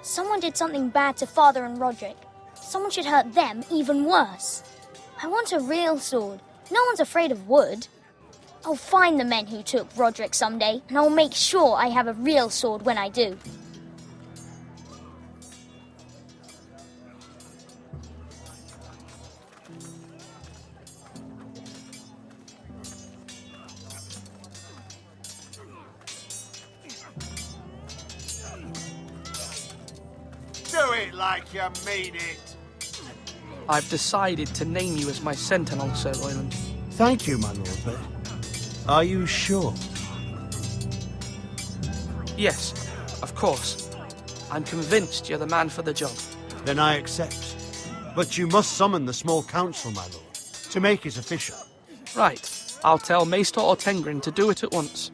[SPEAKER 13] Someone did something bad to Father and Roderick. Someone should hurt them even worse. I want a real sword. No one's afraid of wood. I'll find the men who took Roderick someday, and I'll make sure I have a real sword when I do.
[SPEAKER 15] Do it like you mean it.
[SPEAKER 14] I've decided to name you as my sentinel, Sir Royland.
[SPEAKER 12] Thank you, my lord, but are you sure?
[SPEAKER 14] Yes, of course. I'm convinced you're the man for the job.
[SPEAKER 12] Then I accept. But you must summon the small council, my lord, to make it official.
[SPEAKER 14] Right. I'll tell Maester Ortengrin to do it at once.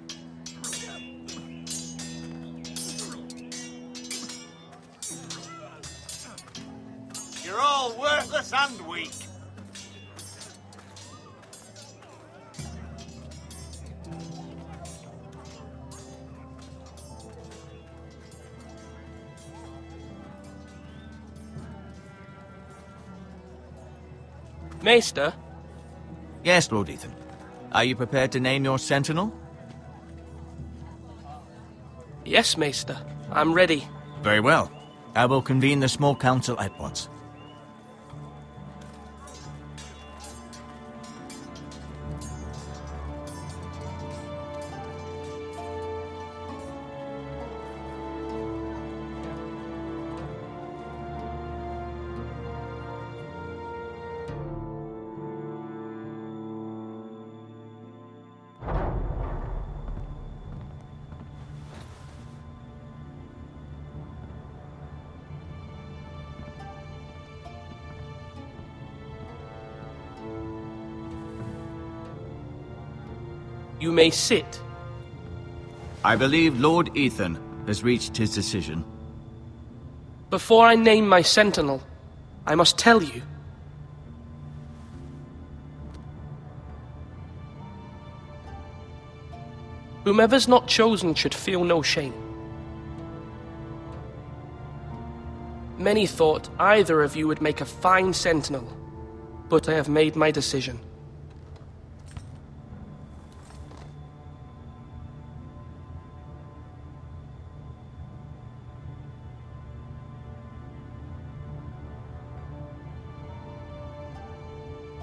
[SPEAKER 15] You're all worthless and weak.
[SPEAKER 14] Maester?
[SPEAKER 7] Yes, Lord Ethan. Are you prepared to name your sentinel?
[SPEAKER 14] Yes, Maester. I'm ready.
[SPEAKER 7] Very well. I will convene the small council at once.
[SPEAKER 14] You may sit.
[SPEAKER 7] I believe Lord Ethan has reached his decision.
[SPEAKER 14] Before I name my sentinel, I must tell you. Whomever's not chosen should feel no shame. Many thought either of you would make a fine sentinel, but I have made my decision.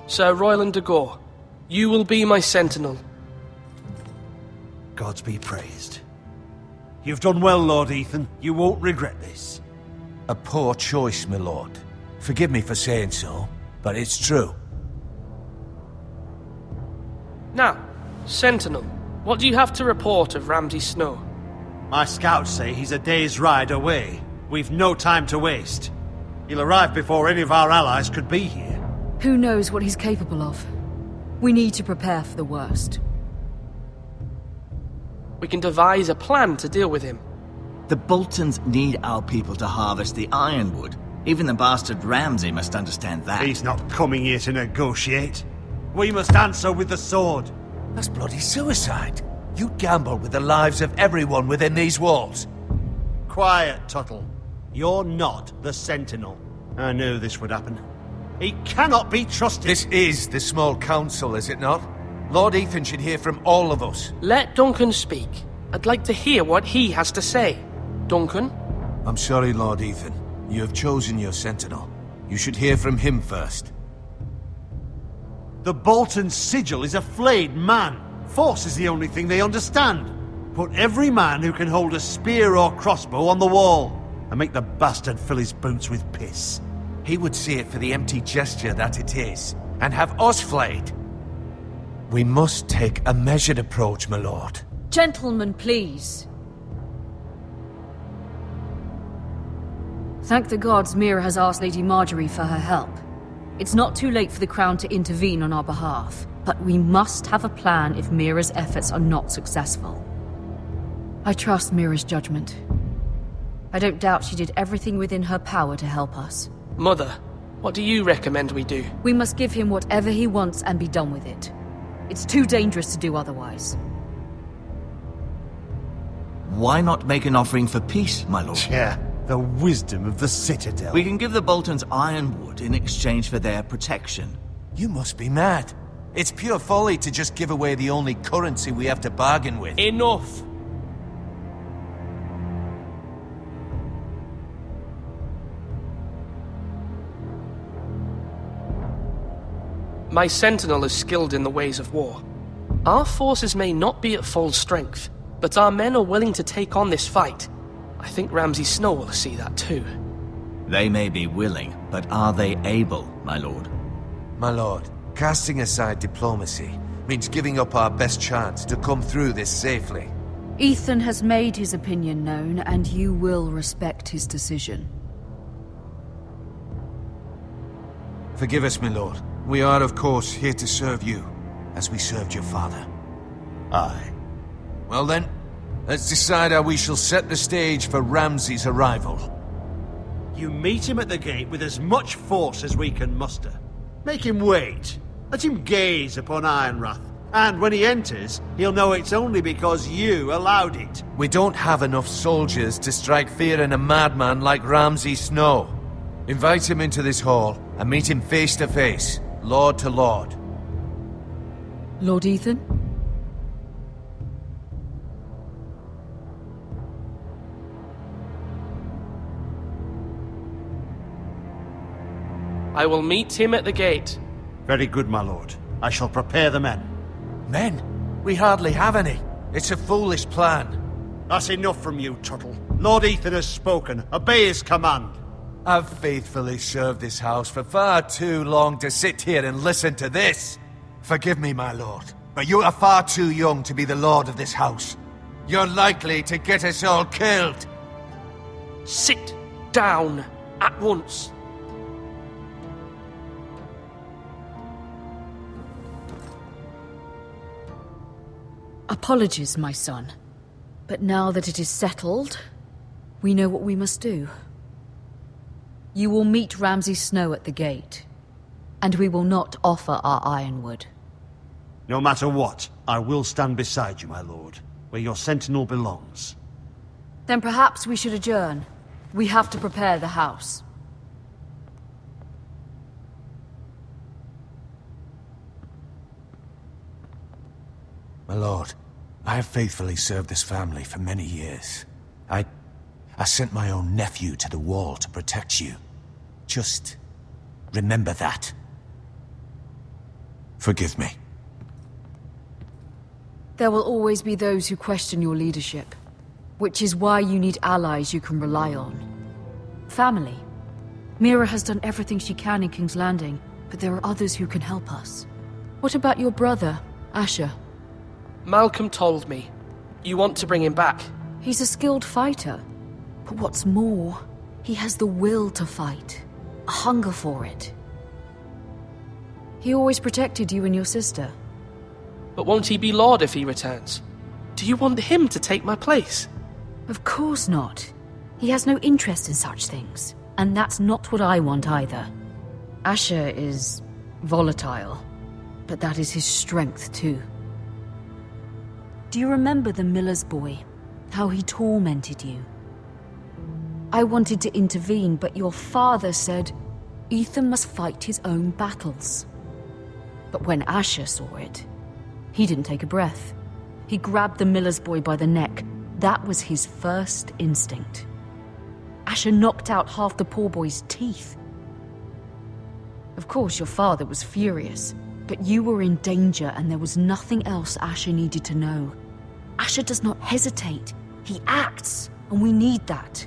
[SPEAKER 14] Sir Royland de Gore, you will be my sentinel.
[SPEAKER 12] Gods be praised. You've done well, Lord Ethan. You won't regret this.
[SPEAKER 6] A poor choice, my lord. Forgive me for saying so, but it's true.
[SPEAKER 14] Now, sentinel, what do you have to report of Ramsay Snow?
[SPEAKER 12] My scouts say he's a day's ride away. We've no time to waste. He'll arrive before any of our allies could be here.
[SPEAKER 10] Who knows what he's capable of? We need to prepare for the worst.
[SPEAKER 14] We can devise a plan to deal with him.
[SPEAKER 8] The Boltons need our people to harvest the ironwood. Even the bastard Ramsay must understand that.
[SPEAKER 12] He's not coming here to negotiate. We must answer with the sword.
[SPEAKER 3] That's bloody suicide. You gamble with the lives of everyone within these walls.
[SPEAKER 12] Quiet, Tuttle. You're not the Sentinel. I knew this would happen. He cannot be trusted.
[SPEAKER 3] This is the small council, is it not? Lord Ethan should hear from all of us.
[SPEAKER 14] Let Duncan speak. I'd like to hear what he has to say. Duncan?
[SPEAKER 6] I'm sorry, Lord Ethan. You have chosen your Sentinel. You should hear from him first.
[SPEAKER 12] The Bolton sigil is a flayed man. Force is the only thing they understand. Put every man who can hold a spear or crossbow on the wall, and make the bastard fill his boots with piss.
[SPEAKER 3] He would see it for the empty gesture that it is, and have us flayed. We must take a measured approach, my lord.
[SPEAKER 10] Gentlemen, please. Thank the gods Mira has asked Lady Marjorie for her help. It's not too late for the Crown to intervene on our behalf, but we must have a plan if Mira's efforts are not successful. I trust Mira's judgment. I don't doubt she did everything within her power to help us.
[SPEAKER 14] Mother, what do you recommend we do?
[SPEAKER 10] We must give him whatever he wants and be done with it. It's too dangerous to do otherwise.
[SPEAKER 8] Why not make an offering for peace, my lord?
[SPEAKER 12] Yeah, the wisdom of the Citadel.
[SPEAKER 8] We can give the Boltons ironwood in exchange for their protection.
[SPEAKER 3] You must be mad. It's pure folly to just give away the only currency we have to bargain with.
[SPEAKER 14] Enough! My Sentinel is skilled in the ways of war. Our forces may not be at full strength, but our men are willing to take on this fight. I think Ramsay Snow will see that too.
[SPEAKER 8] They may be willing, but are they able, my lord?
[SPEAKER 3] My lord, casting aside diplomacy means giving up our best chance to come through this safely.
[SPEAKER 10] Ethan has made his opinion known, and you will respect his decision.
[SPEAKER 3] Forgive us, my lord. We are, of course, here to serve you, as we served your father.
[SPEAKER 12] Aye.
[SPEAKER 3] Well then, let's decide how we shall set the stage for Ramsay's arrival.
[SPEAKER 12] You meet him at the gate with as much force as we can muster. Make him wait. Let him gaze upon Ironrath. And when he enters, he'll know it's only because you allowed it.
[SPEAKER 3] We don't have enough soldiers to strike fear in a madman like Ramsay Snow. Invite him into this hall and meet him face to face, lord to lord.
[SPEAKER 10] Lord Ethan?
[SPEAKER 14] I will meet him at the gate.
[SPEAKER 12] Very good, my lord. I shall prepare the men.
[SPEAKER 3] Men? We hardly have any. It's a foolish plan.
[SPEAKER 12] That's enough from you, Tuttle. Lord Ethan has spoken. Obey his command.
[SPEAKER 3] I've faithfully served this house for far too long to sit here and listen to this. Forgive me, my lord, but you are far too young to be the lord of this house. You're likely to get us all killed.
[SPEAKER 14] Sit down at once.
[SPEAKER 10] Apologies, my son. But now that it is settled, we know what we must do. You will meet Ramsay Snow at the gate, and we will not offer our ironwood.
[SPEAKER 12] No matter what, I will stand beside you, my lord, where your sentinel belongs.
[SPEAKER 10] Then perhaps we should adjourn. We have to prepare the house.
[SPEAKER 6] My lord, I have faithfully served this family for many years. I sent my own nephew to the wall to protect you. Just remember that. Forgive me.
[SPEAKER 10] There will always be those who question your leadership, which is why you need allies you can rely on. Family. Mira has done everything she can in King's Landing, but there are others who can help us. What about your brother, Asher?
[SPEAKER 14] Malcolm told me. You want to bring him back?
[SPEAKER 10] He's a skilled fighter. But what's more, he has the will to fight. A hunger for it. He always protected you and your sister.
[SPEAKER 14] But won't he be Lord if he returns? Do you want him to take my place?
[SPEAKER 10] Of course not. He has no interest in such things. And that's not what I want either. Asher is volatile, but that is his strength too. Do you remember the miller's boy? How he tormented you? I wanted to intervene, but your father said Ethan must fight his own battles. But when Asher saw it, he didn't take a breath. He grabbed the miller's boy by the neck. That was his first instinct. Asher knocked out half the poor boy's teeth. Of course, your father was furious, but you were in danger and there was nothing else Asher needed to know. Asher does not hesitate. He acts, and we need that.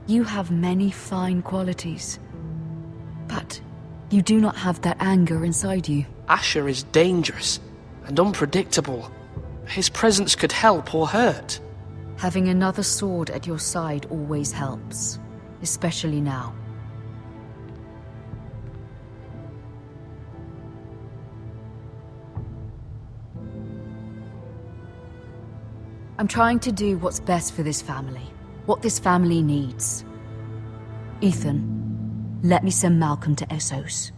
[SPEAKER 10] You have many fine qualities, but you do not have that anger inside you.
[SPEAKER 14] Asher is dangerous and unpredictable. His presence could help or hurt.
[SPEAKER 10] Having another sword at your side always helps, especially now. I'm trying to do what's best for this family, what this family needs. Ethan, let me send Malcolm to Essos.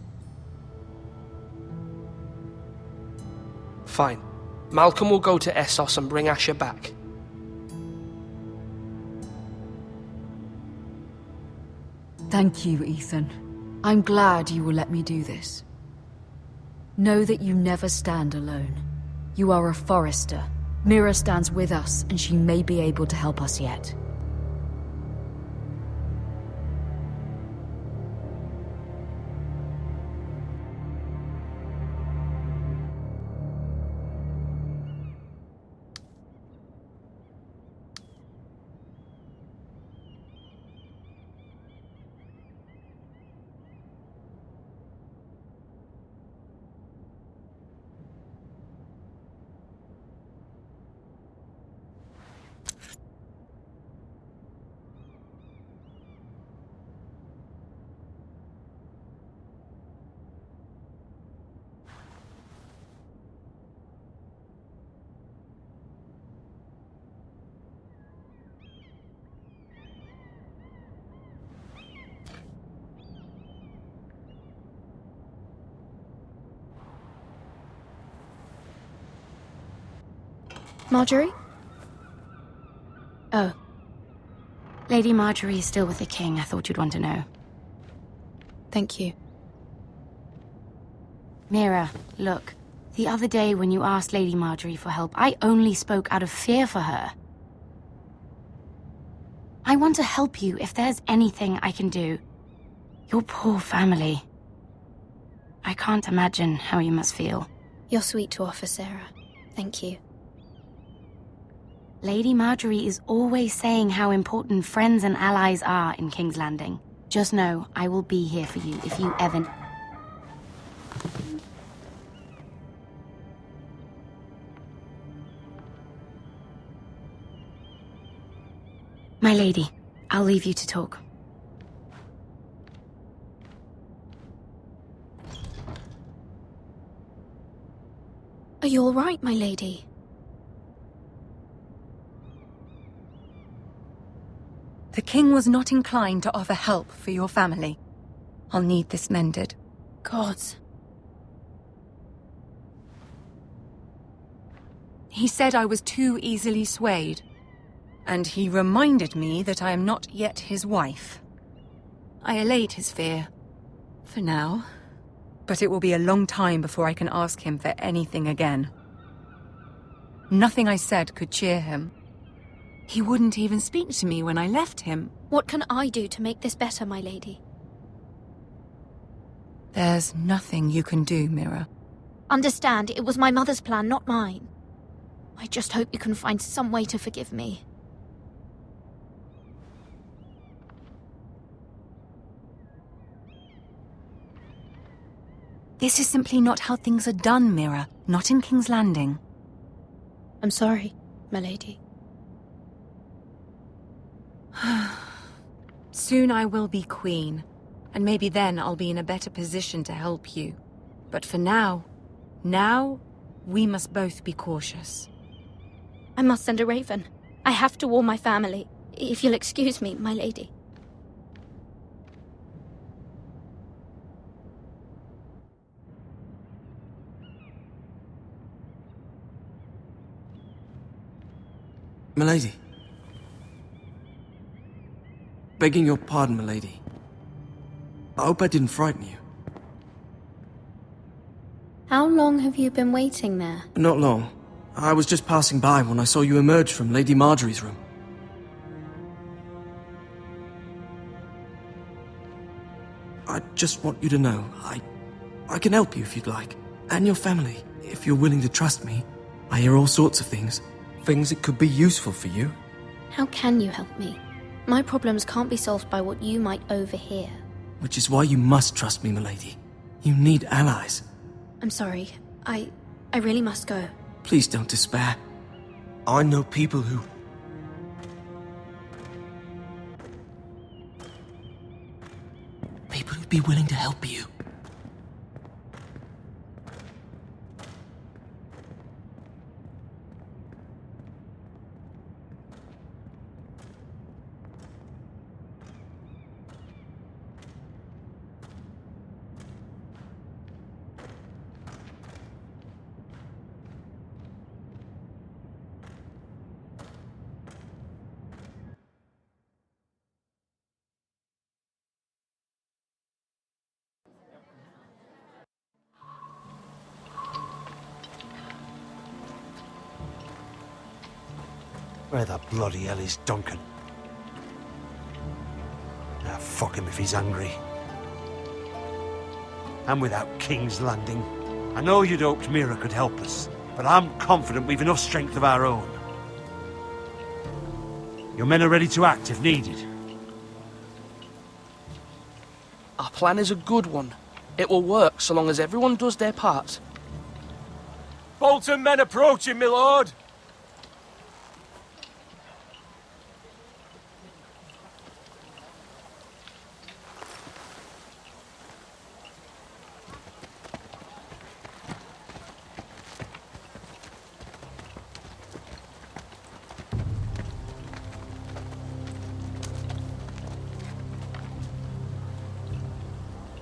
[SPEAKER 14] Fine. Malcolm will go to Essos and bring Asher back.
[SPEAKER 10] Thank you, Ethan. I'm glad you will let me do this. Know that you never stand alone. You are a Forrester. Mira stands with us, and she may be able to help us yet.
[SPEAKER 11] Marjorie?
[SPEAKER 16] Oh. Lady Marjorie is still with the king. I thought you'd want to know.
[SPEAKER 11] Thank you.
[SPEAKER 16] Mira, look. The other day when you asked Lady Marjorie for help, I only spoke out of fear for her. I want to help you if there's anything I can do. Your poor family. I can't imagine how you must feel.
[SPEAKER 11] You're sweet to offer, Sarah. Thank you.
[SPEAKER 16] Lady Marjorie is always saying how important friends and allies are in King's Landing. Just know, I will be here for you if you ever... My lady, I'll leave you to talk.
[SPEAKER 11] Are you all right, my lady?
[SPEAKER 19] The king was not inclined to offer help for your family. I'll need this mended.
[SPEAKER 11] Gods.
[SPEAKER 19] He said I was too easily swayed. And he reminded me that I am not yet his wife. I allayed his fear. For now. But it will be a long time before I can ask him for anything again. Nothing I said could cheer him. He wouldn't even speak to me when I left him.
[SPEAKER 11] What can I do to make this better, my lady?
[SPEAKER 19] There's nothing you can do, Mira.
[SPEAKER 11] Understand, it was my mother's plan, not mine. I just hope you can find some way to forgive me.
[SPEAKER 19] This is simply not how things are done, Mira. Not in King's Landing.
[SPEAKER 11] I'm sorry, my lady.
[SPEAKER 19] Soon I will be queen, and maybe then I'll be in a better position to help you. But for now, we must both be cautious.
[SPEAKER 11] I must send a raven. I have to warn my family. If you'll excuse me, my lady.
[SPEAKER 15] Milady. Begging your pardon, milady. I hope I didn't frighten you.
[SPEAKER 11] How long have you been waiting there?
[SPEAKER 15] Not long. I was just passing by when I saw you emerge from Lady Marjorie's room. I just want you to know, I can help you if you'd like. And your family, if you're willing to trust me. I hear all sorts of things. Things that could be useful for you.
[SPEAKER 11] How can you help me? My problems can't be solved by what you might overhear.
[SPEAKER 15] Which is why you must trust me, milady. You need allies.
[SPEAKER 11] I'm sorry. I really must go.
[SPEAKER 15] Please don't despair. I know people who... People who'd be willing to help you.
[SPEAKER 12] Where the bloody hell is Duncan? Ah, fuck him if he's angry. And without King's Landing. I know you'd hoped Mira could help us, but I'm confident we've enough strength of our own. Your men are ready to act if needed.
[SPEAKER 14] Our plan is a good one. It will work so long as everyone does their part.
[SPEAKER 21] Bolton men approaching, my lord!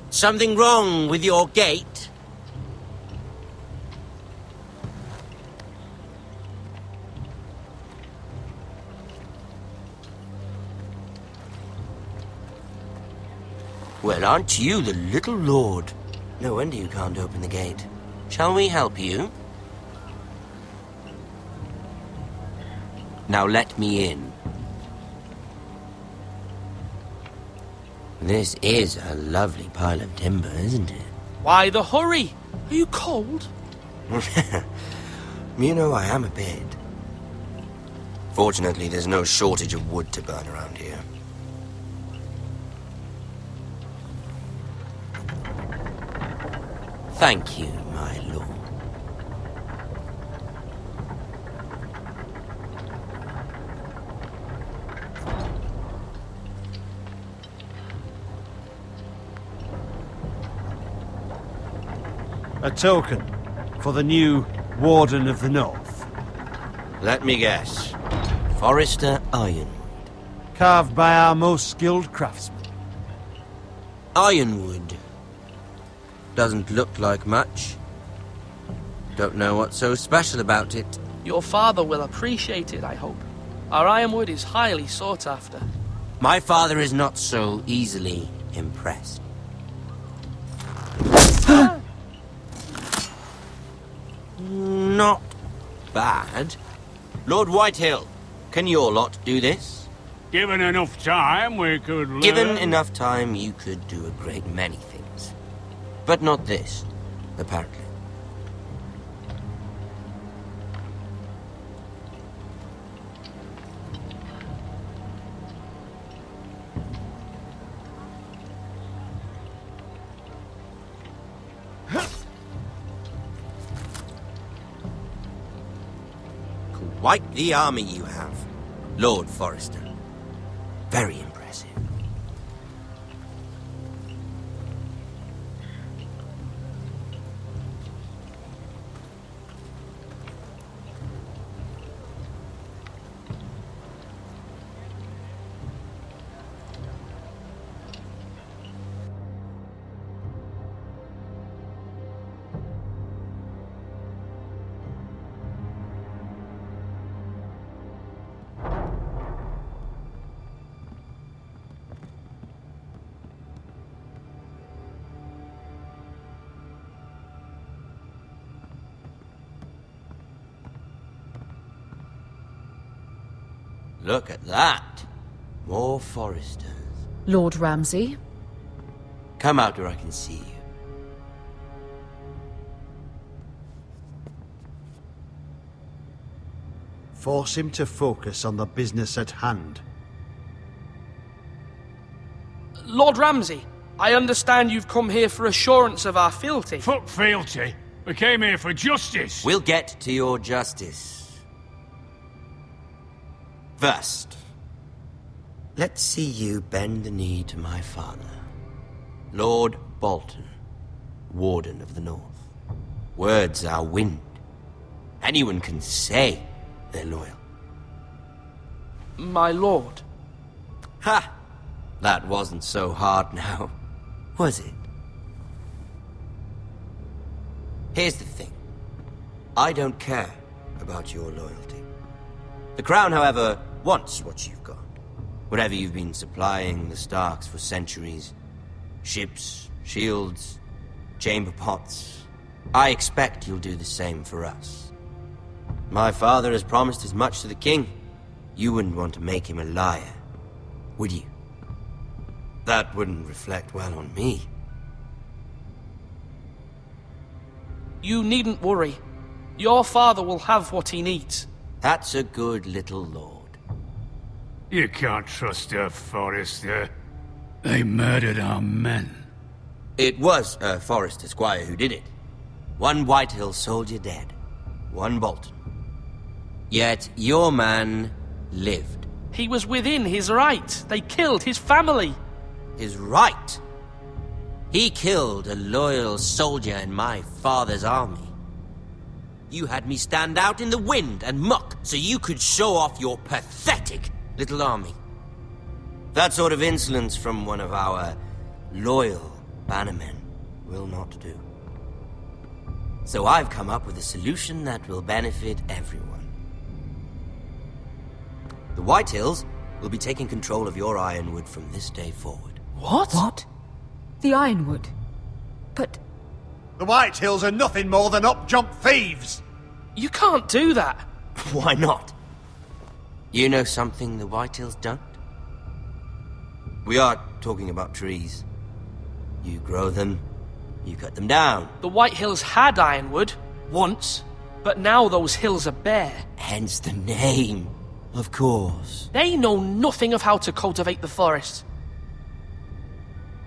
[SPEAKER 20] Something wrong with your gate? Well, aren't you the little lord? No wonder you can't open the gate. Shall we help you? Now let me in. This is a lovely pile of timber, isn't it?
[SPEAKER 14] Why the hurry? Are you cold?
[SPEAKER 20] You know, I am a bit. Fortunately, there's no shortage of wood to burn around here. Thank you, my lord.
[SPEAKER 12] A token for the new Warden of the North.
[SPEAKER 20] Let me guess. Forrester Ironwood.
[SPEAKER 12] Carved by our most skilled craftsmen.
[SPEAKER 20] Ironwood. Doesn't look like much. Don't know what's so special about it.
[SPEAKER 14] Your father will appreciate it, I hope. Our ironwood is highly sought after.
[SPEAKER 20] My father is not so easily impressed. Not bad. Lord Whitehill, can your lot do this?
[SPEAKER 2] Given enough time, we could learn.
[SPEAKER 20] Given enough time, you could do a great many things. But not this, apparently. Quite the army you have, Lord Forrester. Very impressive. Look at that. More Foresters.
[SPEAKER 10] Lord Ramsay?
[SPEAKER 20] Come out where I can see you.
[SPEAKER 12] Force him to focus on the business at hand.
[SPEAKER 14] Lord Ramsay, I understand you've come here for assurance of our fealty.
[SPEAKER 2] Fuck fealty. We came here for justice.
[SPEAKER 20] We'll get to your justice. First, let's see you bend the knee to my father, Lord Bolton, Warden of the North. Words are wind. Anyone can say they're loyal.
[SPEAKER 14] My lord.
[SPEAKER 20] Ha! That wasn't so hard now, was it? Here's the thing. I don't care about your loyalty. The Crown, however, wants what you've got. Whatever you've been supplying the Starks for centuries. Ships, shields, chamber pots. I expect you'll do the same for us. My father has promised as much to the king. You wouldn't want to make him a liar, would you? That wouldn't reflect well on me.
[SPEAKER 14] You needn't worry. Your father will have what he needs.
[SPEAKER 20] That's a good little lord.
[SPEAKER 2] You can't trust a Forester. They murdered our men.
[SPEAKER 20] It was a Forester squire who did it. One Whitehill soldier dead. One Bolton. Yet your man lived.
[SPEAKER 14] He was within his right. They killed his family.
[SPEAKER 20] His right? He killed a loyal soldier in my father's army. You had me stand out in the wind and muck so you could show off your pathetic little army. That sort of insolence from one of our loyal bannermen will not do. So I've come up with a solution that will benefit everyone. The Whitehills will be taking control of your Ironwood from this day forward.
[SPEAKER 10] What? The Ironwood? But...
[SPEAKER 12] The Whitehills are nothing more than up-jump thieves!
[SPEAKER 14] You can't do that!
[SPEAKER 20] Why not? You know something the Whitehills don't? We are talking about trees. You grow them, you cut them down.
[SPEAKER 14] The Whitehills had Ironwood, once, but now those hills are bare.
[SPEAKER 20] Hence the name, of course.
[SPEAKER 14] They know nothing of how to cultivate the forest.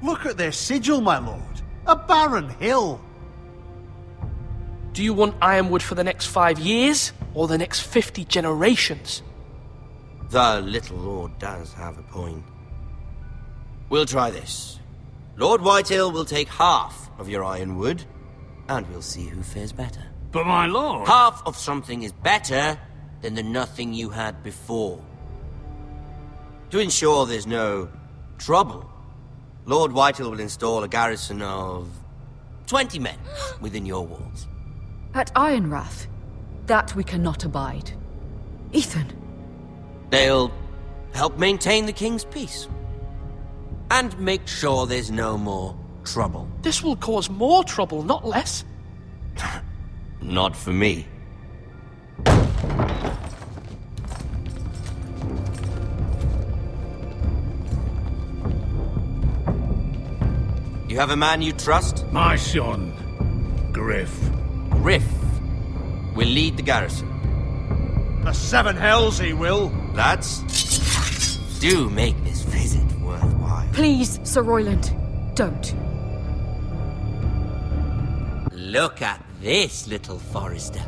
[SPEAKER 12] Look at their sigil, my lord. A barren hill.
[SPEAKER 14] Do you want Ironwood for the next 5 years, or the next 50 generations?
[SPEAKER 20] The little lord does have a point. We'll try this. Lord Whitehill will take half of your Ironwood, and we'll see who fares better.
[SPEAKER 2] But my lord...
[SPEAKER 20] Half of something is better than the nothing you had before. To ensure there's no trouble, Lord Whitehill will install a garrison of 20 men within your walls.
[SPEAKER 10] At Ironrath? That we cannot abide. Ethan!
[SPEAKER 20] They'll help maintain the king's peace. And make sure there's no more trouble.
[SPEAKER 14] This will cause more trouble, not less.
[SPEAKER 20] Not for me. You have a man you trust?
[SPEAKER 2] My son, Griff.
[SPEAKER 20] Griff will lead the garrison.
[SPEAKER 12] The seven hells he will.
[SPEAKER 20] Lads, do make this visit worthwhile.
[SPEAKER 10] Please, Sir Royland, don't.
[SPEAKER 20] Look at this, little Forester.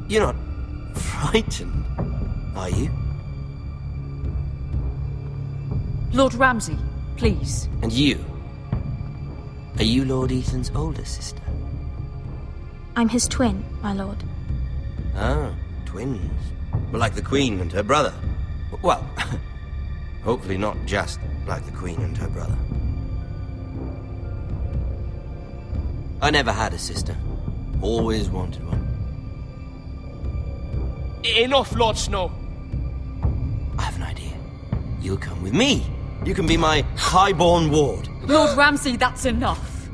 [SPEAKER 20] You're not frightened, are you?
[SPEAKER 10] Lord Ramsay, please.
[SPEAKER 20] And you? Are you Lord Ethan's older sister?
[SPEAKER 11] I'm his twin, my lord.
[SPEAKER 20] Ah, twins. Like the Queen and her brother. Well, hopefully not just like the Queen and her brother. I never had a sister. Always wanted one.
[SPEAKER 14] Enough, Lord Snow.
[SPEAKER 20] I have an idea. You'll come with me. You can be my highborn ward.
[SPEAKER 10] Lord Ramsay, that's enough.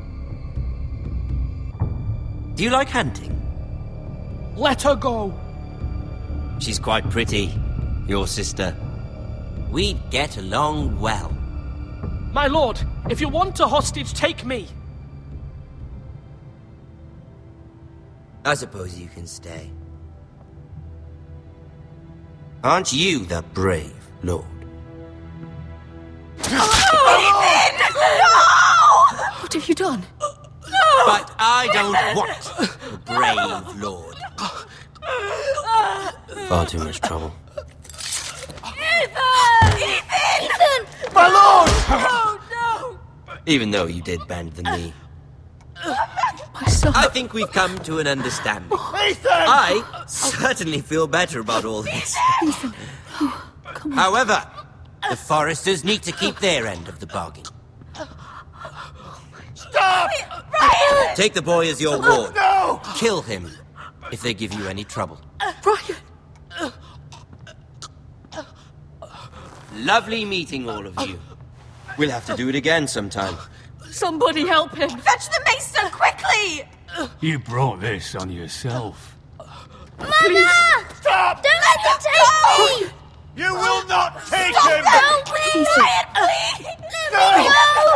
[SPEAKER 20] Do you like hunting?
[SPEAKER 14] Let her go.
[SPEAKER 20] She's quite pretty. your sister. We'd get along well.
[SPEAKER 14] My lord, if you want a hostage, take me.
[SPEAKER 20] I suppose you can stay. Aren't you the brave lord?
[SPEAKER 10] What have you done?
[SPEAKER 20] But I don't want a brave lord. Far too much trouble.
[SPEAKER 13] Ethan!
[SPEAKER 15] My lord!
[SPEAKER 13] Oh,
[SPEAKER 20] Even though you did bend the knee.
[SPEAKER 10] My son.
[SPEAKER 20] I think we've come to an understanding.
[SPEAKER 15] Ethan!
[SPEAKER 20] I certainly feel better about all this.
[SPEAKER 10] Ethan. Oh, come on.
[SPEAKER 20] However, the Foresters need to keep their end of the bargain.
[SPEAKER 15] Stop!
[SPEAKER 13] Ryan!
[SPEAKER 20] Take the boy as your ward.
[SPEAKER 15] No!
[SPEAKER 20] Kill him if they give you any trouble.
[SPEAKER 10] Ryan!
[SPEAKER 20] Lovely meeting all of you. We'll have to do it again sometime.
[SPEAKER 10] Somebody help him!
[SPEAKER 13] Fetch the mace so quickly!
[SPEAKER 2] You brought this on yourself.
[SPEAKER 13] Mama!
[SPEAKER 15] Stop!
[SPEAKER 13] Don't let them take me!
[SPEAKER 15] You will not take
[SPEAKER 13] Stop!
[SPEAKER 15] him!
[SPEAKER 13] No, please! Ryan, please! Let me go!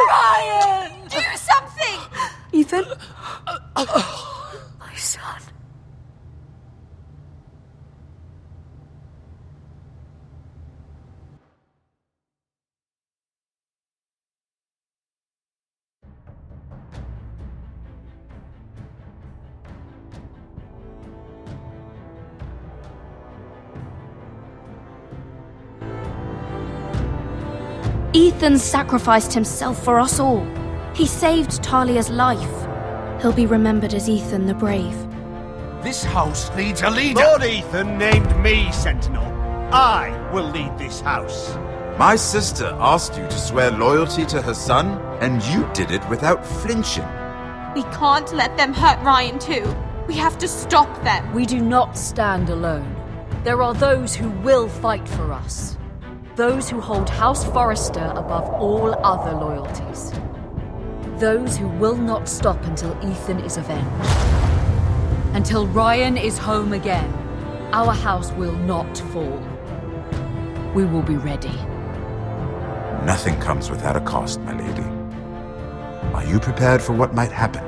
[SPEAKER 13] Ryan! Do something!
[SPEAKER 10] Ethan? My son.
[SPEAKER 11] Ethan sacrificed himself for us all. He saved Talia's life. He'll be remembered as Ethan the Brave.
[SPEAKER 5] This house needs a leader.
[SPEAKER 12] Lord Ethan named me Sentinel. I will lead this house.
[SPEAKER 17] My sister asked you to swear loyalty to her son, and you did it without flinching.
[SPEAKER 1] We can't let them hurt Ryan too. We have to stop them.
[SPEAKER 10] We do not stand alone. There are those who will fight for us. Those who hold House Forrester above all other loyalties. Those who will not stop until Ethan is avenged. Until Ryan is home again, our house will not fall. We will be ready.
[SPEAKER 17] Nothing comes without a cost, my lady. Are you prepared for what might happen?